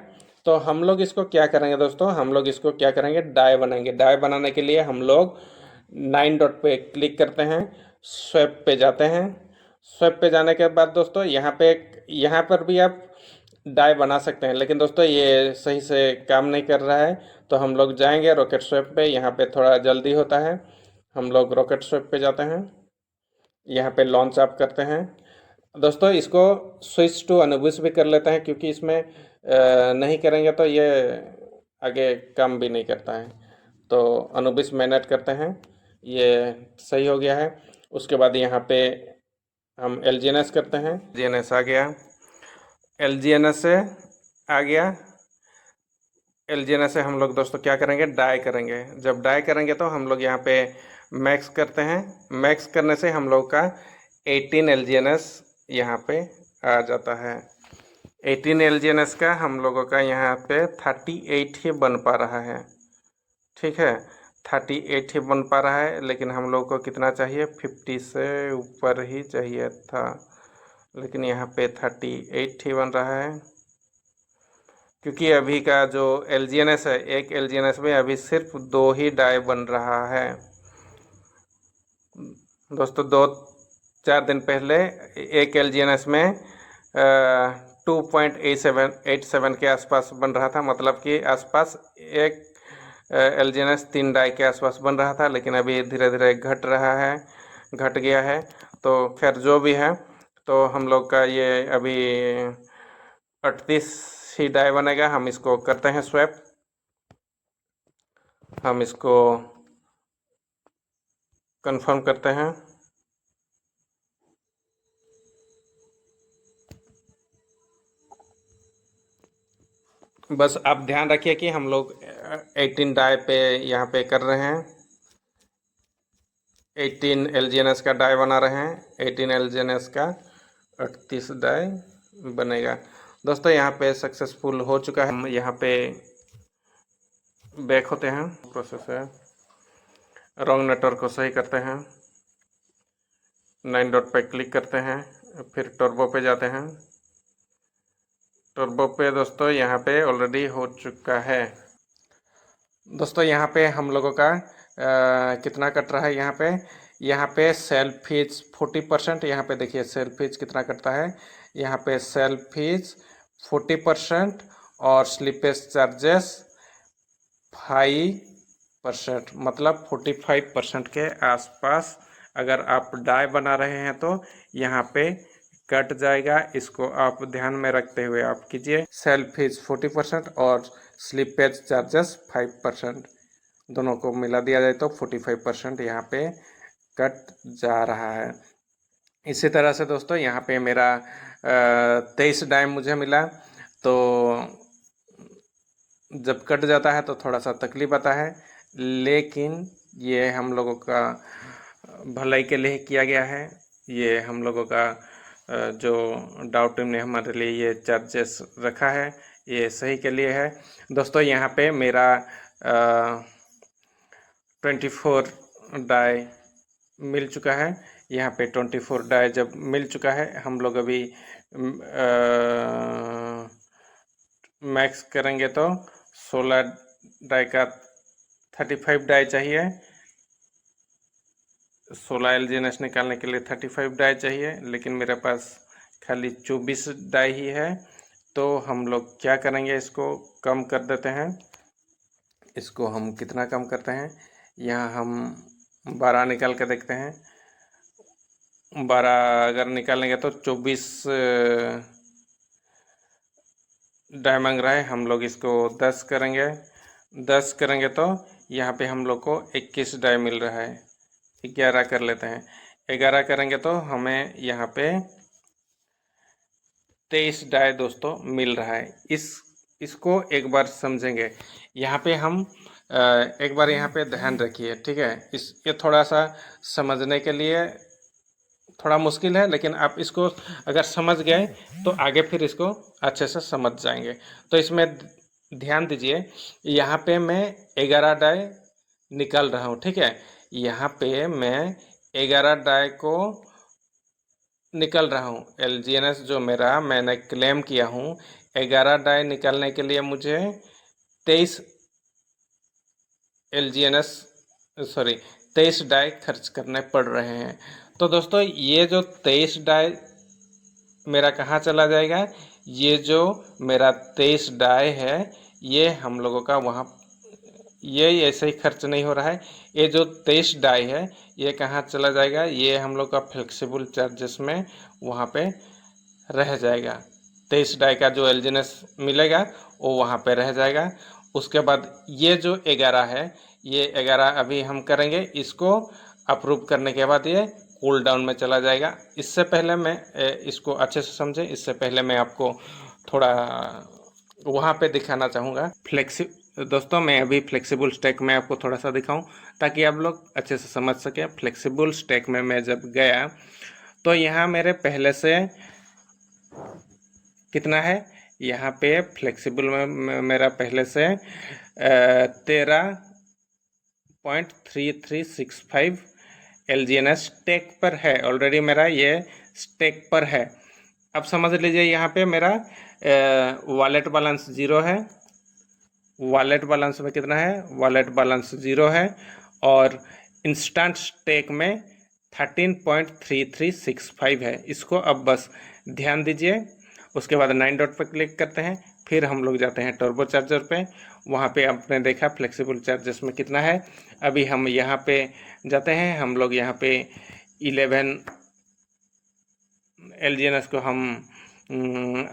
S1: तो हम लोग इसको क्या करेंगे दोस्तों, हम लोग इसको क्या करेंगे, डाई बनाएंगे। डाई बनाने के लिए हम लोग 9 डॉट पे क्लिक करते हैं, स्वैप पे जाते हैं। स्वैप पे जाने के बाद दोस्तों यहाँ पर भी आप डाई बना सकते हैं, लेकिन दोस्तों ये सही से काम नहीं कर रहा है। तो हम लोग जाएंगे रॉकेट स्वैप पे, यहाँ पे थोड़ा जल्दी होता है। हम लोग रॉकेट स्वैप पे जाते हैं, यहाँ पे लॉन्च आप करते हैं। दोस्तों, इसको स्विच टू अनुबिस भी कर लेते हैं, क्योंकि इसमें नहीं करेंगे तो ये आगे काम भी नहीं करता है। तो अनुबिस मैनेट करते हैं, ये सही हो गया है। उसके बाद यहाँ पे हम LGNS करते हैं, LGNS आ गया। LGNS से आ गया, LGNS से हम लोग दोस्तों क्या करेंगे, डाई करेंगे। जब डाई करेंगे तो हम लोग यहाँ पे मैक्स करते हैं। मैक्स करने से हम लोग का 18 LGNS यहाँ पे आ जाता है। 18 LGNS का हम लोगों का यहाँ पे 38 ही बन पा रहा है। ठीक है, 38 ही बन पा रहा है, लेकिन हम लोग को कितना चाहिए, 50 से ऊपर ही चाहिए था, लेकिन यहाँ पे 38 ही बन रहा है। क्योंकि अभी का जो LGNS है, एक LGNS में अभी सिर्फ 2 ही डाई बन रहा है। दोस्तों, 2-4 दिन पहले एक LGNS में 2.87 के आसपास बन रहा था, मतलब कि आसपास एक LGNS 3 डाई के आसपास बन रहा था, लेकिन अभी धीरे धीरे घट रहा है, घट गया है। तो खैर जो भी है, तो हम लोग का ये अभी 38 ही डाई बनेगा। हम इसको करते हैं स्वैप, हम इसको कंफर्म करते हैं। बस आप ध्यान रखिए कि हम लोग 18 डाई पे यहाँ पे कर रहे हैं, 18 LGNS का डाई बना रहे हैं। 18 LGNS का 38 डाई बनेगा। दोस्तों, यहाँ पे सक्सेसफुल हो चुका है। हम यहाँ पे बैक होते हैं, प्रोसेस है, रॉन्ग नेटवर्क को सही करते हैं, 9 डॉट पे क्लिक करते हैं, फिर टर्बो पे जाते हैं। टर्बो पे दोस्तों यहाँ पे ऑलरेडी हो चुका है। दोस्तों, यहाँ पे हम लोगों का कितना कट रहा है, यहाँ पे सेल्फ फीस 40%। यहाँ पे देखिए सेल्फ फीस कितना कटता है, यहाँ पे सेल्फ फीस 40% और स्लीपेज चार्जेस 5%, मतलब 45% के आसपास अगर आप डाई बना रहे हैं तो यहाँ पे कट जाएगा। इसको आप ध्यान में रखते हुए आप कीजिए। सेल्फ फीस 40% और स्लीपेज चार्जेस 5%, दोनों को मिला दिया जाए तो 45% यहाँ पे कट जा रहा है। इसी तरह से दोस्तों, यहाँ पे मेरा 23 डाई मुझे मिला। तो जब कट जाता है तो थोड़ा सा तकलीफ आता है, लेकिन ये हम लोगों का भलाई के लिए किया गया है। ये हम लोगों का जो डाउट टीम ने हमारे लिए ये चार्जेस रखा है, ये सही के लिए है। दोस्तों, यहाँ पे मेरा 24 डाई मिल चुका है। यहाँ पे 24 डाई जब मिल चुका है, हम लोग अभी मैक्स करेंगे तो 16 डाई का 35 डाई चाहिए। 16 LGNS निकालने के लिए 35 डाई चाहिए, लेकिन मेरे पास खाली 24 डाई ही है। तो हम लोग क्या करेंगे, इसको कम कर देते हैं। इसको हम कितना कम करते हैं, यहाँ हम 12 निकाल के देखते हैं। 12 अगर निकालेंगे तो 24 डाई मांग रहा है। हम लोग इसको 10 करेंगे, 10 करेंगे तो यहाँ पे हम लोग को 21 डाई मिल रहा है। 11 कर लेते हैं। 11 करेंगे तो हमें यहाँ पे 23 डाई दोस्तों मिल रहा है। इसको एक बार समझेंगे। यहाँ पे हम एक बार यहाँ पे ध्यान रखिए, ठीक है। ये थोड़ा सा समझने के लिए थोड़ा मुश्किल है, लेकिन आप इसको अगर समझ गए तो आगे फिर इसको अच्छे से समझ जाएंगे। तो इसमें ध्यान दीजिए, यहाँ पे मैं 11 डाई निकाल रहा हूँ, ठीक है। यहाँ पे मैं 11 डाई को निकल रहा हूँ। LGNS जो मेरा मैंने क्लेम किया हूँ, 11 डाई निकालने के लिए मुझे 23 डाई खर्च करने पड़ रहे हैं। तो दोस्तों ये जो 23 डाई मेरा कहाँ चला जाएगा, ये जो मेरा 23 डाई है ये हम लोगों का वहाँ, ये ऐसे ही खर्च नहीं हो रहा है। ये जो 23 डाई है ये कहाँ चला जाएगा, ये हम लोग का फ्लेक्सिबल चार्जेस में वहाँ पे रह जाएगा। 23 डाई का जो LGNS मिलेगा वो वहाँ पे रह जाएगा। उसके बाद ये जो 11 है, ये 11 अभी हम करेंगे, इसको अप्रूव करने के बाद ये कूल डाउन में चला जाएगा। इससे पहले मैं इसको अच्छे से समझें, इससे पहले मैं आपको थोड़ा वहाँ पे दिखाना चाहूँगा। दोस्तों मैं अभी फ्लेक्सिबल स्टैक में आपको थोड़ा सा दिखाऊं ताकि आप लोग अच्छे से समझ सकें। फ्लेक्सिबल स्टैक में मैं जब गया तो यहाँ मेरे पहले से कितना है, यहाँ पे फ्लेक्सिबल में मेरा पहले से 13.3365 LGNS स्टैक पर है। ऑलरेडी मेरा ये स्टैक पर है। अब समझ लीजिए यहाँ पे मेरा वॉलेट बैलेंस 0 है। वॉलेट बैलेंस में कितना है, वॉलेट बैलेंस 0 है। और इंस्टेंट स्टेक में 13.3365 है। इसको अब बस ध्यान दीजिए। उसके बाद 9 डॉट पर क्लिक करते हैं, फिर हम लोग जाते हैं टर्बो चार्जर पे। वहाँ पे आपने देखा फ्लेक्सिबल चार्जेस में कितना है। अभी हम यहाँ पे जाते हैं, हम लोग यहाँ पे 11 LGNS को हम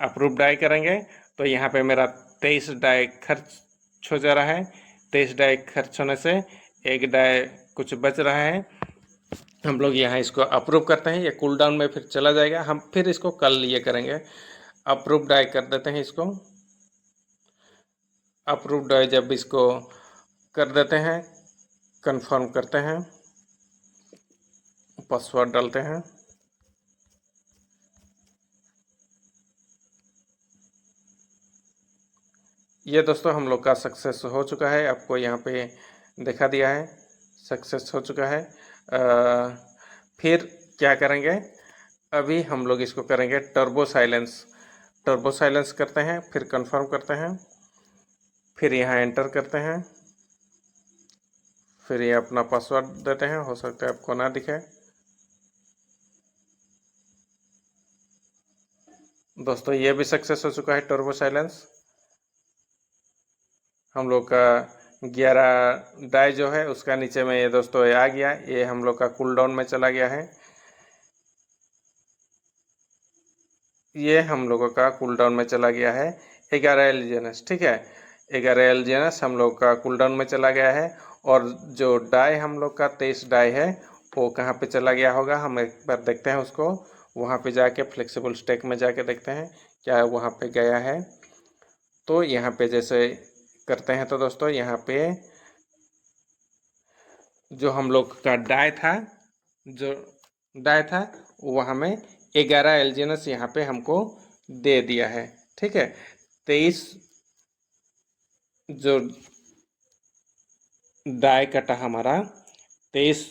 S1: अप्रूव डाई करेंगे। तो यहाँ पे मेरा 23 डाई खर्च हो जा रहा है। 23 डाई खर्च होने से एक डाई कुछ बच रहा है। हम लोग यहाँ इसको अप्रूव करते हैं, ये कूल डाउन में फिर चला जाएगा। हम फिर इसको कल ये करेंगे, अप्रूव डाई कर देते हैं इसको। अप्रूव डाई जब इसको कर देते हैं, कंफर्म करते हैं, पासवर्ड डालते हैं। ये दोस्तों हम लोग का सक्सेस हो चुका है। आपको यहाँ पे दिखा दिया है सक्सेस हो चुका है। फिर क्या करेंगे, अभी हम लोग इसको करेंगे टर्बो साइलेंस। टर्बो साइलेंस करते हैं, फिर कंफर्म करते हैं, फिर यहाँ एंटर करते हैं, फिर ये अपना पासवर्ड देते हैं। हो सकता है आपको ना दिखे। दोस्तों ये भी सक्सेस हो चुका है टर्बो साइलेंस। हम लोग का 11 डाई जो है उसका नीचे में ये दोस्तों ये आ गया। ये हम लोग का कूल डाउन में चला गया है। ये हम लोगों का कूल डाउन में चला गया है 11 LGNS, ठीक है। 11 LGNS हम लोग का कूल डाउन में चला गया है। और जो डाई हम लोग का 23 डाई है वो कहाँ पे चला गया होगा, हम एक बार देखते हैं उसको। वहाँ पे जाके फ्लेक्सिबल स्टैक में जाके देखते हैं क्या वहाँ पे गया है। तो यहाँ पे जैसे करते हैं तो दोस्तों यहाँ पे जो हम लोग का डाई था, वो हमें 11 LGNS यहाँ पे हमको दे दिया है, ठीक है। 23 जो डाई कटा हमारा, 23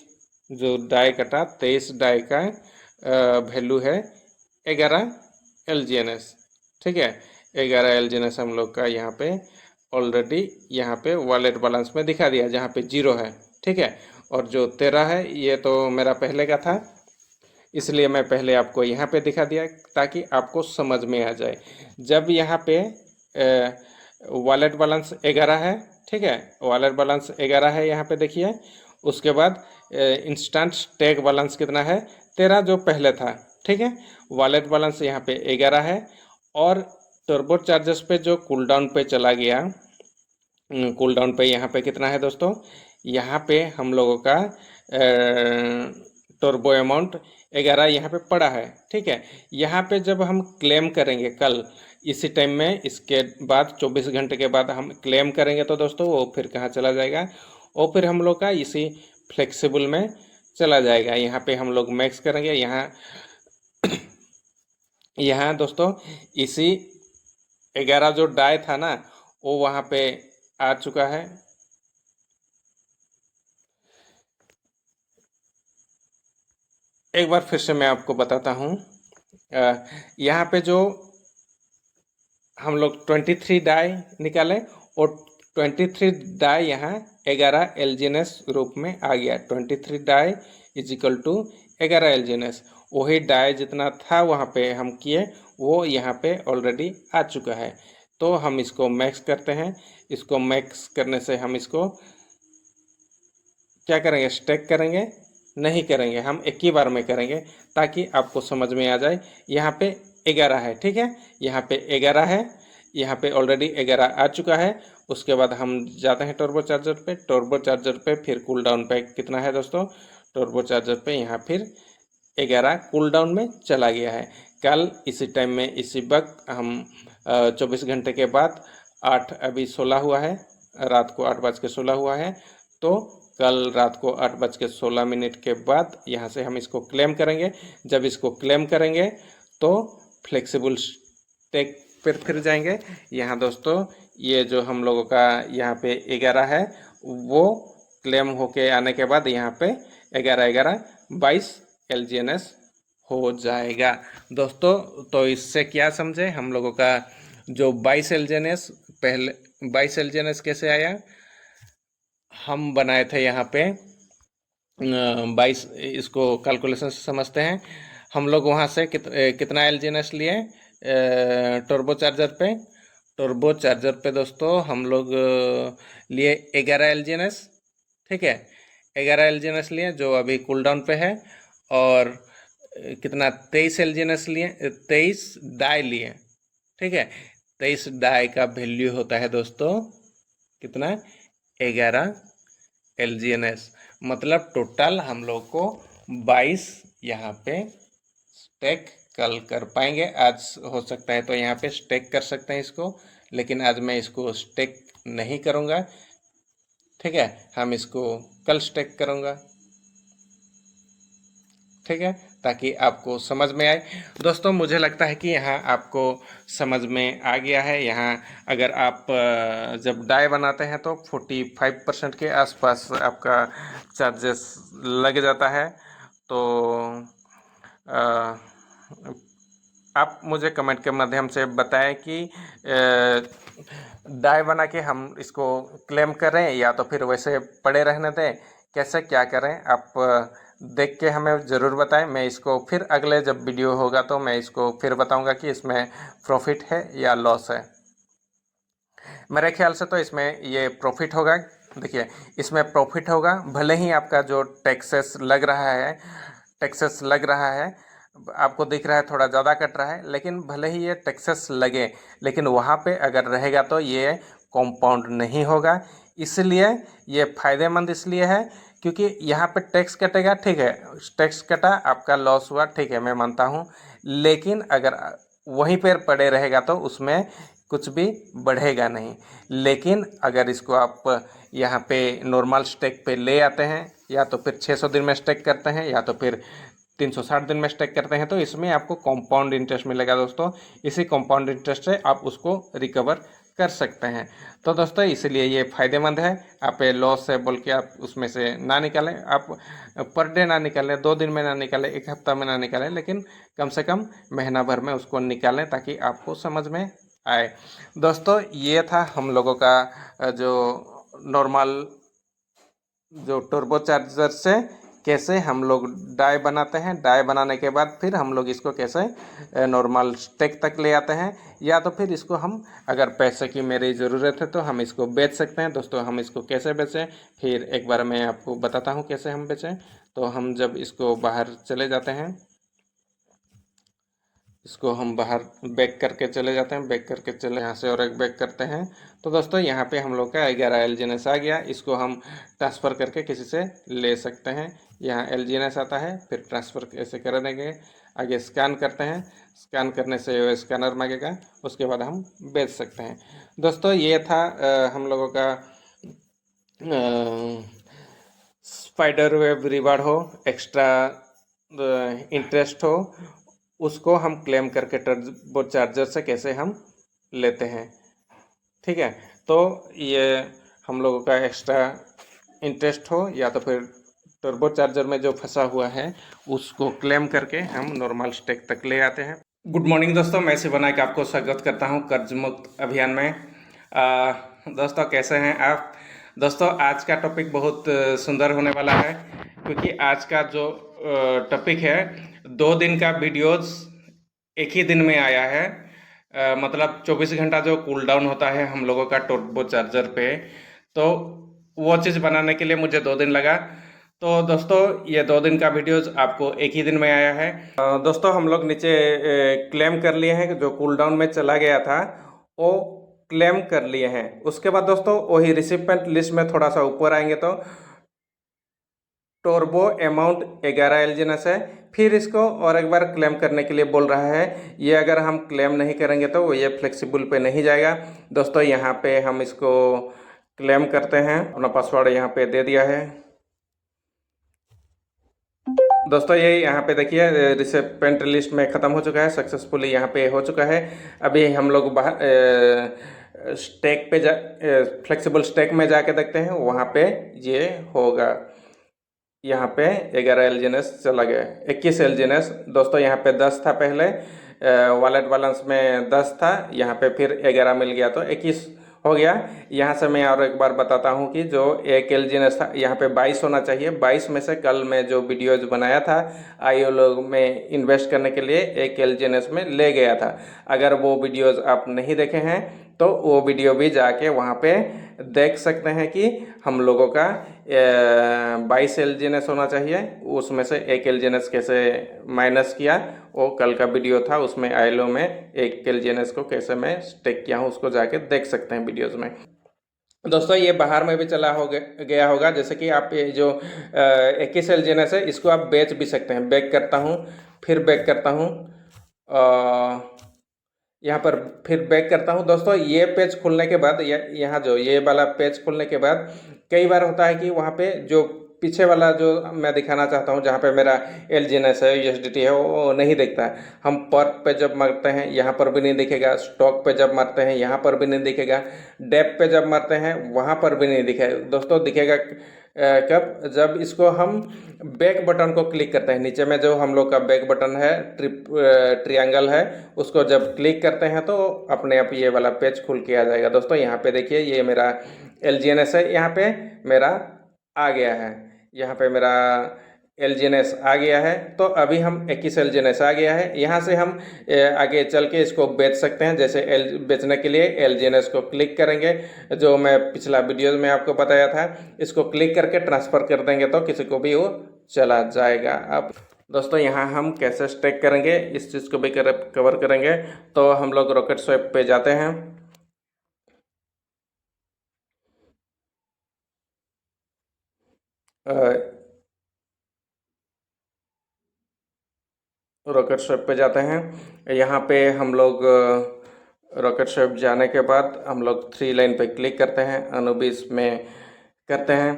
S1: जो डाई कटा, 23 डाई का वैल्यू है 11 LGNS, ठीक है। 11 LGNS हम लोग का यहाँ पे ऑलरेडी यहाँ पे वॉलेट बैलेंस में दिखा दिया, जहाँ पे 0 है, ठीक है। और जो 13 है ये तो मेरा पहले का था, इसलिए मैं पहले आपको यहाँ पे दिखा दिया ताकि आपको समझ में आ जाए। जब यहाँ पे वॉलेट बैलेंस 11 है, ठीक है, वॉलेट बैलेंस 11 है यहाँ पे देखिए। उसके बाद इंस्टेंट स्टैक बैलेंस कितना है, 13 जो पहले था, ठीक है। वॉलेट बैलेंस यहाँ पे 11 है। और टर्बो चार्जर्स पे जो कूल डाउन पे चला गया, कूल डाउन पे यहाँ पे कितना है दोस्तों, यहाँ पे हम लोगों का टर्बो अमाउंट 11 यहाँ पे पड़ा है। ठीक है, यहाँ पे जब हम क्लेम करेंगे कल इसी टाइम में, इसके बाद 24 घंटे के बाद हम क्लेम करेंगे तो दोस्तों वो फिर कहाँ चला जाएगा, वो फिर हम लोग का इसी फ्लेक्सिबल में चला जाएगा। यहाँ पे हम लोग मैक्स करेंगे, यहाँ दोस्तों इसी 11 जो डाई था ना वो वहाँ पे आ चुका है। एक बार फिर से मैं आपको बताता हूँ, यहाँ पे जो हम लोग 23 डाई निकाले और 23 डाई यहाँ 11 एलजीएनएस रूप में आ गया। 23 die is equal to 11 LGNS. वही डाई जितना था वहाँ पे हम किए वो यहाँ पे ऑलरेडी आ चुका है। तो हम इसको मैक्स करते हैं। इसको मैक्स करने से हम इसको क्या करेंगे, स्टैक करेंगे नहीं करेंगे, हम एक ही बार में करेंगे ताकि आपको समझ में आ जाए। यहाँ पे 11 है, ठीक है, यहाँ पे 11 है, यहाँ पे ऑलरेडी 11 आ चुका है। उसके बाद हम जाते हैं टर्बो चार्जर पे। टर्बो चार्जर पे फिर कूल डाउन पे कितना है दोस्तों, टर्बो चार्जर पे यहाँ फिर 11 कूल डाउन में चला गया है। कल इसी टाइम में इसी वक्त हम 24 घंटे के बाद 8 अभी 16 हुआ है, रात को 8:16 हुआ है। तो कल रात को 8:16 के बाद यहाँ से हम इसको क्लेम करेंगे। जब इसको क्लेम करेंगे तो फ्लेक्सिबल स्टेक पर फिर जाएंगे। यहाँ दोस्तों ये जो हम लोगों का यहाँ पे 11 है वो क्लेम होके आने के बाद यहाँ पे 11 22 एलजीएनएस हो जाएगा दोस्तों। तो इससे क्या समझे, हम लोगों का जो 22 एलजीएनएस, पहले 22 एलजीएनएस कैसे आया, हम बनाए थे यहाँ पे 22, इसको कैलकुलेशन से समझते हैं। हम लोग वहाँ से कितना एलजीएनएस लिए टर्बो चार्जर पे। टर्बो चार्जर पे दोस्तों हम लोग लिए 11 एलजीएनएस, ठीक है, 11 एलजीएनएस लिए जो अभी कूल डाउन पे है। और कितना 23 एलजीएनएस लिए, 23 डाई लिए, ठीक है। 23 डाई का वैल्यू होता है दोस्तों कितना, 11 एलजीएनएस। मतलब टोटल हम लोग को 22 यहाँ पे स्टेक कल कर पाएंगे। आज हो सकता है तो यहाँ पे स्टेक कर सकते हैं इसको, लेकिन आज मैं इसको स्टेक नहीं करूँगा, ठीक है, हम इसको कल स्टेक करूँगा, ठीक है, ताकि आपको समझ में आए। दोस्तों मुझे लगता है कि यहाँ आपको समझ में आ गया है। यहाँ अगर आप जब डाई बनाते हैं तो 45% के आसपास आपका चार्जेस लग जाता है। तो आप मुझे कमेंट के माध्यम से बताएं कि डाई बना के हम इसको क्लेम करें या तो फिर वैसे पड़े रहने दें, कैसे क्या करें, आप देख के हमें ज़रूर बताएं। मैं इसको फिर अगले जब वीडियो होगा तो मैं इसको फिर बताऊंगा कि इसमें प्रॉफिट है या लॉस है। मेरे ख्याल से तो इसमें ये प्रॉफिट होगा। देखिए इसमें प्रॉफिट होगा, भले ही आपका जो टैक्सेस लग रहा है, आपको दिख रहा है थोड़ा ज़्यादा कट रहा है, लेकिन भले ही ये टैक्सेस लगे, लेकिन वहाँ पे अगर रहेगा तो ये कंपाउंड नहीं होगा। इसलिए ये फ़ायदेमंद इसलिए है क्योंकि यहाँ पे टैक्स कटेगा, ठीक है, टैक्स कटा, आपका लॉस हुआ, ठीक है, मैं मानता हूँ। लेकिन अगर वहीं पर पड़े रहेगा तो उसमें कुछ भी बढ़ेगा नहीं। लेकिन अगर इसको आप यहाँ पे नॉर्मल स्टेक पे ले आते हैं, या तो फिर 600 दिन में स्टेक करते हैं या तो फिर 360 दिन में स्टेक करते हैं, तो इसमें आपको कंपाउंड इंटरेस्ट मिलेगा दोस्तों। इसी कंपाउंड इंटरेस्ट से आप उसको रिकवर कर सकते हैं। तो दोस्तों इसलिए ये फ़ायदेमंद है। आप लॉस है बोल के आप उसमें से ना निकालें, आप पर डे ना निकालें, 2 दिन में ना निकालें, 1 हफ्ता में ना निकालें, लेकिन कम से कम महीना भर में उसको निकालें ताकि आपको समझ में आए। दोस्तों ये था हम लोगों का जो नॉर्मल जो टर्बो चार्जर से कैसे हम लोग डाई बनाते हैं, डाई बनाने के बाद फिर हम लोग इसको कैसे नॉर्मल स्टेक तक ले आते हैं, या तो फिर इसको हम अगर पैसे की मेरी ज़रूरत है तो हम इसको बेच सकते हैं। दोस्तों हम इसको कैसे बेचें फिर एक बार मैं आपको बताता हूँ कैसे हम बेचें। तो हम जब इसको बाहर चले जाते हैं, इसको हम बाहर बैक करके चले जाते हैं, बैक करके चले यहाँ से और एक बैक करते हैं। तो दोस्तों यहाँ पे हम लोग का 11 LGNS आ गया। इसको हम ट्रांसफ़र करके किसी से ले सकते हैं। यहाँ LGNS आता है, फिर ट्रांसफ़र ऐसे कर देंगे। आगे स्कैन करते हैं, स्कैन करने से वो स्कैनर मांगेगा, उसके बाद हम बेच सकते हैं। दोस्तों ये था हम लोगों का स्पाइडर वेब रिवार्ड हो, एक्स्ट्रा इंटरेस्ट हो, उसको हम क्लेम करके टर्बो चार्जर से कैसे हम लेते हैं। ठीक है, तो ये हम लोगों का एक्स्ट्रा इंटरेस्ट हो या तो फिर टर्बो चार्जर में जो फंसा हुआ है उसको क्लेम करके हम नॉर्मल स्टेक तक ले आते हैं। गुड मॉर्निंग दोस्तों, मैं शिव नायक आपको स्वागत करता हूं कर्ज मुक्त अभियान में। दोस्तों कैसे हैं आप? दोस्तों आज का टॉपिक बहुत सुंदर होने वाला है, क्योंकि आज का जो टॉपिक है 2 दिन का वीडियोस एक ही दिन में आया है। मतलब 24 घंटा जो कूल डाउन होता है हम लोगों का टर्बो चार्जर पे, तो वो चीज़ बनाने के लिए मुझे 2 दिन लगा। तो दोस्तों ये 2 दिन का वीडियोस आपको एक ही दिन में आया है। दोस्तों हम लोग नीचे क्लेम कर लिए हैं, जो कूल डाउन में चला गया था वो क्लेम कर लिए हैं। उसके बाद दोस्तों वही रिसिपेंट लिस्ट में थोड़ा सा ऊपर आएंगे तो टर्बो अमाउंट 11 LGNS है। फिर इसको और एक बार क्लेम करने के लिए बोल रहा है। ये अगर हम क्लेम नहीं करेंगे तो ये फ्लेक्सिबल पे नहीं जाएगा। दोस्तों यहाँ पे हम इसको क्लेम करते हैं, अपना पासवर्ड यहाँ पे दे दिया है। दोस्तों ये यहाँ पे देखिए रिसिपेंट लिस्ट में ख़त्म हो चुका है, सक्सेसफुली यहाँ पे हो चुका है। अभी हम लोग बाहर स्टेक पे फ्लेक्सिबल स्टेक में जाके देखते हैं, वहाँ पे ये होगा। यहाँ पे 11 LGNS चला गया, 21 LGNS। दोस्तों यहाँ पे 10 था पहले, वॉलेट बैलेंस में 10 था, यहाँ पे फिर 11 मिल गया तो 21 हो गया। यहाँ से मैं और एक बार बताता हूँ कि जो 1 LGNS था यहाँ पे 22 होना चाहिए। 22 में से कल मैं जो वीडियोज बनाया था IOLO में इन्वेस्ट करने के लिए 1 LGNS में ले गया था। अगर वो वीडियोज आप नहीं देखे हैं तो वो वीडियो भी जाके वहाँ पे देख सकते हैं कि हम लोगों का 22 LGNS होना चाहिए, उसमें से 1 LGNS कैसे माइनस किया वो कल का वीडियो था। उसमें IOLO में 1 LGNS को कैसे मैं स्टेक किया हूँ उसको जाके देख सकते हैं वीडियोज़ में। दोस्तों ये बाहर में भी चला हो गया होगा, जैसे कि आप ये जो 21 LGNS है इसको आप बेच भी सकते हैं। बैक करता हूँ, फिर बैक करता हूँ, यहाँ पर फिर बैक करता हूँ। दोस्तों ये पेज खुलने के बाद यहाँ जो ये वाला पेज खुलने के बाद कई बार होता है कि वहाँ पे जो पीछे वाला जो मैं दिखाना चाहता हूँ जहाँ पे मेरा LGNS है, USDT है, वो नहीं दिखता है। हम पर्क पे जब मारते हैं यहाँ पर भी नहीं दिखेगा, स्टॉक पे जब मारते हैं यहाँ पर भी नहीं दिखेगा, डेप पे जब मारते हैं वहाँ पर भी नहीं दिखेगा। दोस्तों दिखेगा कब? जब इसको हम बैक बटन को क्लिक करते हैं। नीचे में जो हम लोग का बैक बटन है, ट्रियांगल है, उसको जब क्लिक करते हैं तो अपने आप ये वाला पेज खुल के आ जाएगा। दोस्तों यहाँ पे देखिए ये मेरा LGNS है, यहाँ पे मेरा आ गया है, यहाँ पे मेरा LGNS आ गया है। तो अभी हम 21 LGNS आ गया है। यहाँ से हम आगे चल के इसको बेच सकते हैं। जैसे बेचने के लिए LGNS को क्लिक करेंगे, जो मैं पिछला वीडियो में आपको बताया था, इसको क्लिक करके ट्रांसफ़र कर देंगे तो किसी को भी वो चला जाएगा। अब दोस्तों यहाँ हम कैसे स्टेक करेंगे इस चीज़ को भी कवर करेंगे। तो हम लोग रॉकेट स्वैप पे जाते हैं, रॉकेट स्वैप पे जाते हैं। यहाँ पे हम लोग रॉकेट स्वैप जाने के बाद हम लोग 3 लाइन पे क्लिक करते हैं, अनुबिस में करते हैं,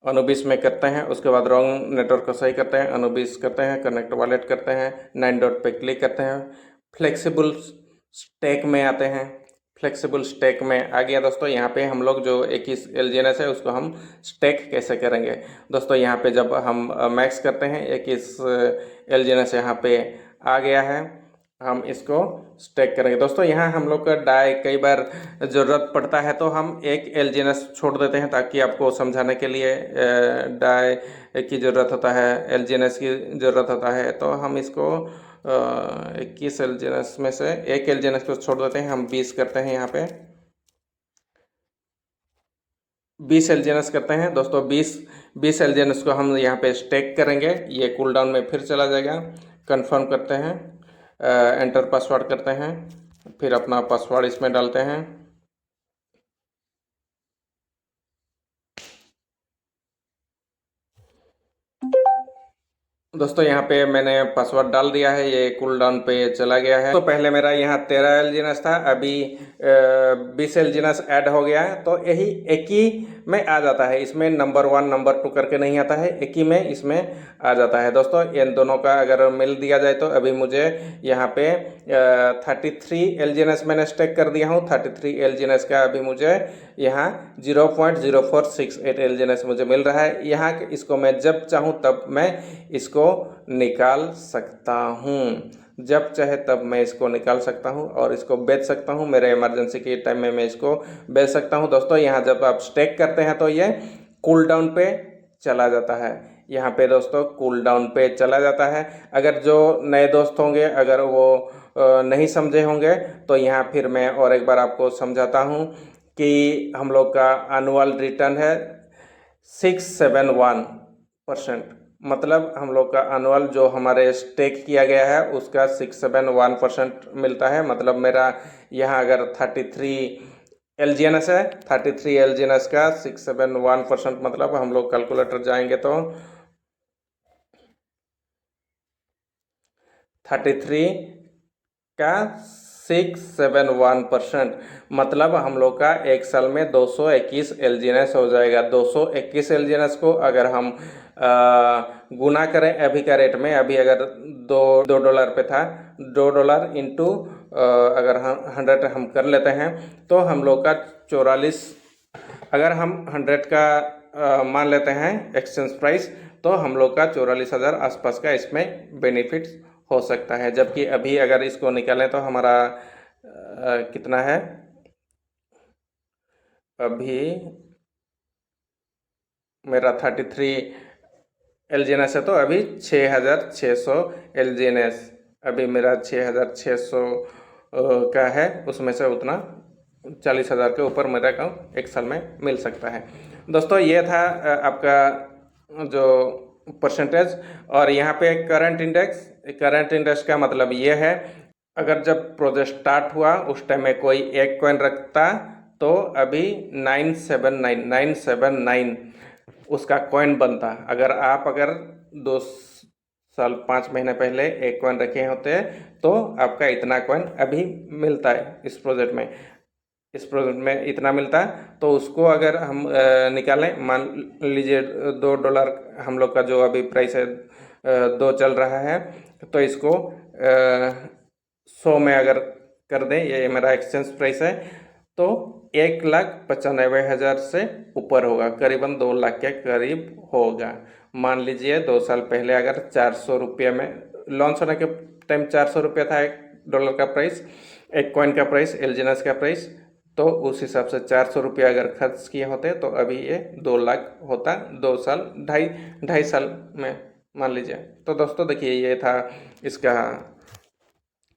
S1: अनुबिस में करते हैं। उसके बाद रॉन्ग नेटवर्क को सही करते हैं, अनुबिस करते हैं, कनेक्ट वॉलेट करते हैं, 9 डॉट पे क्लिक करते हैं, फ्लेक्सिबल स्टेक में आते हैं। फ्लेक्सिबल स्टेक में आ गया। दोस्तों यहाँ पे हम लोग जो 21 LGNS है उसको हम स्टेक कैसे करेंगे। दोस्तों यहाँ पे जब हम मैक्स करते हैं 21 LGNS यहाँ पे आ गया है, हम इसको स्टेक करेंगे। दोस्तों यहाँ हम लोग का डाई कई बार ज़रूरत पड़ता है तो हम 1 LGNS छोड़ देते हैं, ताकि आपको समझाने के लिए डाई की ज़रूरत होता है, LGNS की ज़रूरत होता है। तो हम इसको 21 LGNS में से 1 LGNS को छोड़ देते हैं, हम 20 करते हैं। यहाँ पे 20 LGNS करते हैं। दोस्तों 20 LGNS को हम यहाँ पे स्टेक करेंगे, ये कूल डाउन में फिर चला जाएगा। कंफर्म करते हैं, एंटर पासवर्ड करते हैं, फिर अपना पासवर्ड इसमें डालते हैं। दोस्तों यहाँ पे मैंने पासवर्ड डाल दिया है, ये कूल डाउन पे चला गया है। तो पहले मेरा यहाँ 13 एलजीनेस था, अभी 20 एलजीनेस ऐड हो गया है, तो यही एक ही में आ जाता है। इसमें नंबर 1 नंबर 2 करके नहीं आता है, एक ही में इसमें आ जाता है। दोस्तों इन दोनों का अगर मिल दिया जाए तो अभी मुझे यहाँ पे 33 एलजीनेस मैंने स्टेक कर दिया हूँ। 33 एलजीनेस का अभी मुझे यहाँ 0.0468 एलजीनेस मुझे मिल रहा है। यहाँ इसको मैं जब चाहूँ तब मैं इसको निकाल सकता हूँ, जब चाहे तब मैं इसको निकाल सकता हूँ और इसको बेच सकता हूँ। मेरे इमरजेंसी के टाइम में मैं इसको बेच सकता हूँ। दोस्तों यहाँ जब आप स्टेक करते हैं तो ये कूल डाउन पे चला जाता है, यहाँ पे दोस्तों कूल डाउन पे चला जाता है। अगर जो नए दोस्त होंगे, अगर वो नहीं समझे होंगे तो यहाँ फिर मैं और एक बार आपको समझाता हूँ कि हम लोग का एनुअल रिटर्न है 671%। मतलब हम लोग का एनुअल जो हमारे स्टेक किया गया है उसका 671% मिलता है। मतलब मेरा यहाँ अगर 33 एलजीएनएस है, 33 एलजीएनएस का 671%, मतलब हम लोग कैलकुलेटर जाएंगे तो 33 का 671%, मतलब हम लोग का एक साल में 221 एलजीएनएस हो जाएगा। 221 एलजीएनएस को अगर हम गुना करें अभी का रेट में, अभी अगर दो डॉलर पे था, $2 इंटू अगर हम 100 हम कर लेते हैं तो हम लोग का 44, अगर हम 100 का मान लेते हैं एक्सचेंज प्राइस, तो हम लोग का 44,000 आसपास का इसमें बेनिफिट्स हो सकता है। जबकि अभी अगर इसको निकालें तो हमारा कितना है, अभी मेरा 33 एलजीएनएस है तो अभी 6,600 एलजीएनएस अभी मेरा 6,600 का है, उसमें से उतना 40,000 के ऊपर मेरा का एक साल में मिल सकता है। दोस्तों ये था आपका जो परसेंटेज। और यहाँ पे करंट इंडेक्स का मतलब ये है, अगर जब प्रोजेक्ट स्टार्ट हुआ उस टाइम में कोई एक कॉइन रखता तो अभी 979 उसका कॉइन बनता। अगर 2 साल 5 महीने पहले एक कॉइन रखे होते तो आपका इतना कॉइन अभी मिलता है। इस प्रोजेक्ट में इतना मिलता, तो उसको अगर हम निकालें, मान लीजिए $2 हम लोग का जो अभी प्राइस है 2 चल रहा है, तो इसको 100 में अगर कर दें, ये मेरा एक्सचेंज प्राइस है, तो 1,95,000 से ऊपर होगा, करीबन 2 लाख के करीब होगा। मान लीजिए 2 साल पहले अगर 400 रुपये में लॉन्च होने के टाइम 400 रुपये था $1 का प्राइस, एक कॉइन का प्राइस, एलजीएनएस का प्राइस, तो उस हिसाब से 400 रुपये अगर खर्च किए होते तो अभी ये 2 लाख होता 2 साल, ढाई साल में मान लीजिए। तो दोस्तों देखिए ये था इसका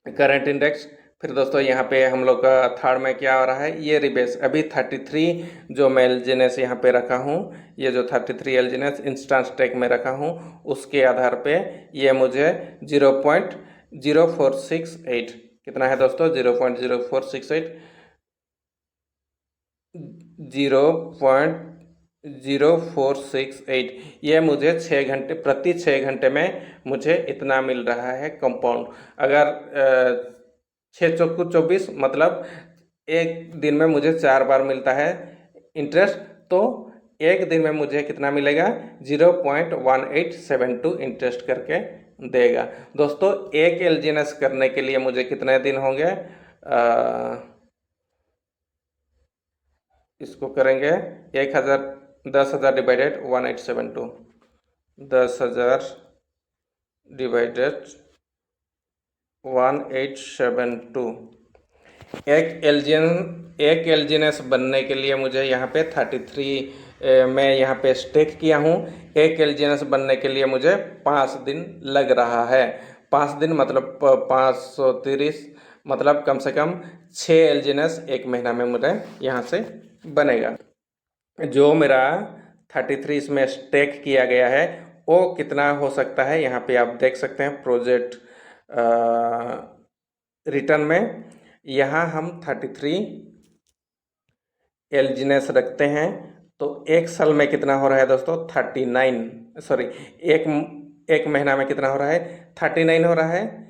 S1: करंट इंडेक्स। फिर दोस्तों यहाँ पे हम लोग का थर्ड में क्या हो रहा है, ये रिबेस अभी 33 जो मैं एलजीएनएस यहाँ पे रखा हूँ, ये जो 33 एलजीएनएस इंस्टेंट स्टेक में रखा हूँ, उसके आधार पे ये मुझे 0.0468 कितना है दोस्तों, 0.0468 0.0468 ये मुझे 6 घंटे प्रति 6 घंटे में मुझे इतना मिल रहा है कंपाउंड। अगर 6 चौको 24, मतलब एक दिन में मुझे 4 बार मिलता है इंटरेस्ट, तो एक दिन में मुझे कितना मिलेगा, 0.1872 इंटरेस्ट करके देगा। दोस्तों एक एलजीएनएस करने के लिए मुझे कितने दिन होंगे, इसको करेंगे 10,000 डिवाइडेड 1872, 10,000 डिवाइडेड 1872। एक एलजीएनएस बनने के लिए मुझे यहाँ पे 33 मैं यहाँ पे स्टेक किया हूँ, एक एलजीएनएस बनने के लिए मुझे 5 दिन लग रहा है। 5 दिन मतलब 530, मतलब कम से कम 6 एलजीएनएस एक महीना में मुझे यहाँ से बनेगा। जो मेरा 33 इसमें स्टेक किया गया है वो कितना हो सकता है, यहाँ पे आप देख सकते हैं प्रोजेक्ट रिटर्न में। यहाँ हम 33 एलजीनेस रखते हैं तो एक साल में कितना हो रहा है दोस्तों, 39, सॉरी, एक एक महीना में कितना हो रहा है, 39 हो रहा है,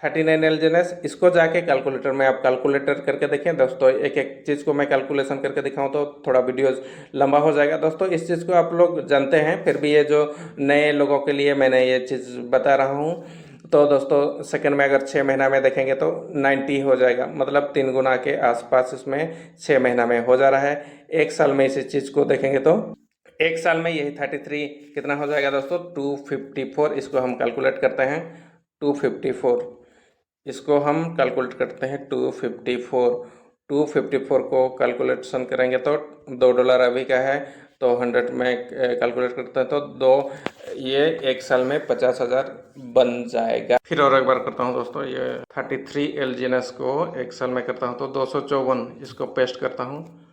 S1: 39 एलजीनेस। इसको जाके कैलकुलेटर में आप कैलकुलेटर करके देखें दोस्तों। एक एक चीज़ को मैं कैलकुलेशन करके दिखाऊं तो थोड़ा वीडियो लंबा हो जाएगा दोस्तों। इस चीज़ को आप लोग जानते हैं, फिर भी ये जो नए लोगों के लिए मैंने ये चीज़ बता रहा हूँ। तो दोस्तों सेकंड में अगर 6 महीना में देखेंगे तो 90 हो जाएगा, मतलब 3 गुना के आसपास इसमें 6 महीना में हो जा रहा है। एक साल में इसी चीज़ को देखेंगे तो एक साल में यही 33 कितना हो जाएगा दोस्तों, 254। इसको हम कैलकुलेट करते हैं 254, इसको हम कैलकुलेट करते हैं 254 को कैलकुलेशन करेंगे तो $2 अभी का है, तो 100 में कैलकुलेट करते हैं तो ये एक साल में 50,000 बन जाएगा। फिर और एक बार करता हूँ दोस्तों, ये 33 एलजीएनएस को एक साल में करता हूँ तो 254, इसको पेस्ट करता हूँ।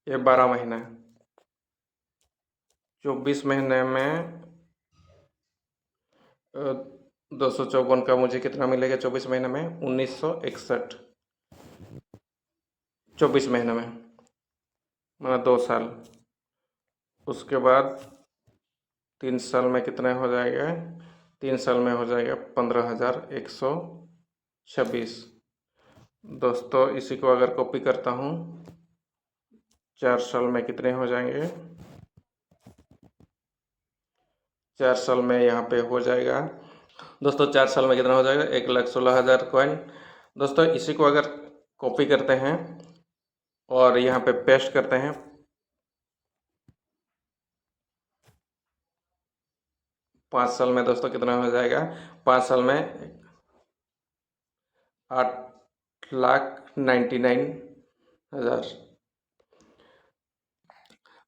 S1: ये 12 महीना, 24 महीने में 254 का मुझे कितना मिलेगा 24 महीने में, 1961, 24 महीने में, मतलब 2 साल। उसके बाद 3 साल में कितना हो जाएगा, 3 साल में हो जाएगा 15,126। दोस्तों इसी को अगर कॉपी करता हूँ, 4 साल में कितने हो जाएंगे, 4 साल में यहाँ पे हो जाएगा दोस्तों, 4 साल में कितना हो जाएगा, 1,16,000 कॉइन। दोस्तों इसी को अगर कॉपी करते हैं और यहाँ पे पेस्ट करते हैं, 5 साल में दोस्तों कितना हो जाएगा, 5 साल में 8,99,000।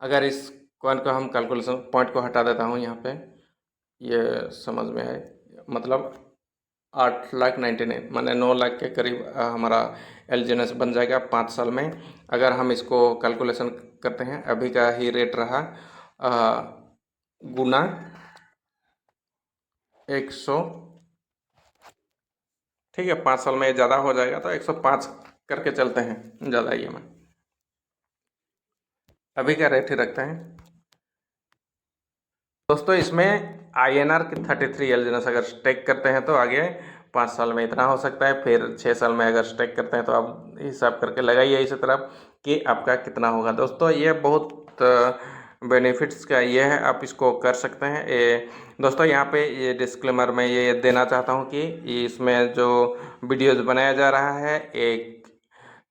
S1: अगर इस कॉइन को हम कैलकुलेशन पॉइंट को हटा देता हूँ यहाँ पे, ये समझ में है, मतलब 8,99,000 माने 9 लाख के करीब हमारा एलजीएनएस बन जाएगा 5 साल में। अगर हम इसको कैलकुलेशन करते हैं, अभी का ही रेट रहा गुना 100, ठीक है, 5 साल में ज़्यादा हो जाएगा तो 105 करके चलते हैं, ज़्यादा ही में अभी का रेट ही रखते हैं दोस्तों। इसमें INR की 33 एलजीएनएस अगर स्टेक करते हैं तो आगे 5 साल में इतना हो सकता है, फिर 6 साल में अगर स्टेक करते हैं तो आप हिसाब करके लगाइए इसी तरह कि आपका कितना होगा। दोस्तों ये बहुत बेनिफिट्स का ये है, आप इसको कर सकते हैं। दोस्तों यहाँ पे ये डिस्क्लेमर मैं ये देना चाहता हूँ कि इसमें जो वीडियोज़ बनाया जा रहा है एक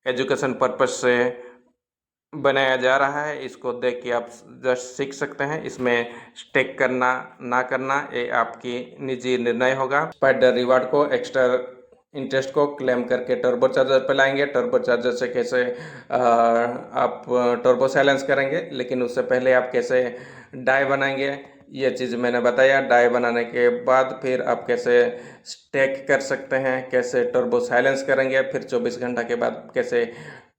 S1: एजुकेशन पर्पज़ से बनाया जा रहा है। इसको देख के आप जस्ट सीख सकते हैं, इसमें स्टेक करना ना करना ये आपकी निजी निर्णय होगा। स्पाइडर रिवार्ड को एक्स्ट्रा इंटरेस्ट को क्लेम करके टर्बो चार्जर पे लाएंगे। टर्बो चार्जर से कैसे आप टर्बो साइलेंस करेंगे, लेकिन उससे पहले आप कैसे डाई बनाएंगे ये चीज़ मैंने बताया। डाई बनाने के बाद फिर आप कैसे स्टेक कर सकते हैं, कैसे टर्बो साइलेंस करेंगे, फिर 24 घंटा के बाद कैसे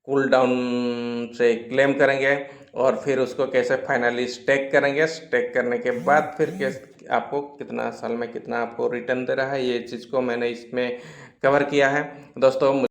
S1: कूल डाउन से क्लेम करेंगे, और फिर उसको कैसे फाइनली स्टेक करेंगे। स्टेक करने के बाद फिर कैसे आपको कितना साल में कितना आपको रिटर्न दे रहा है, ये चीज़ को मैंने इसमें कवर किया है दोस्तों।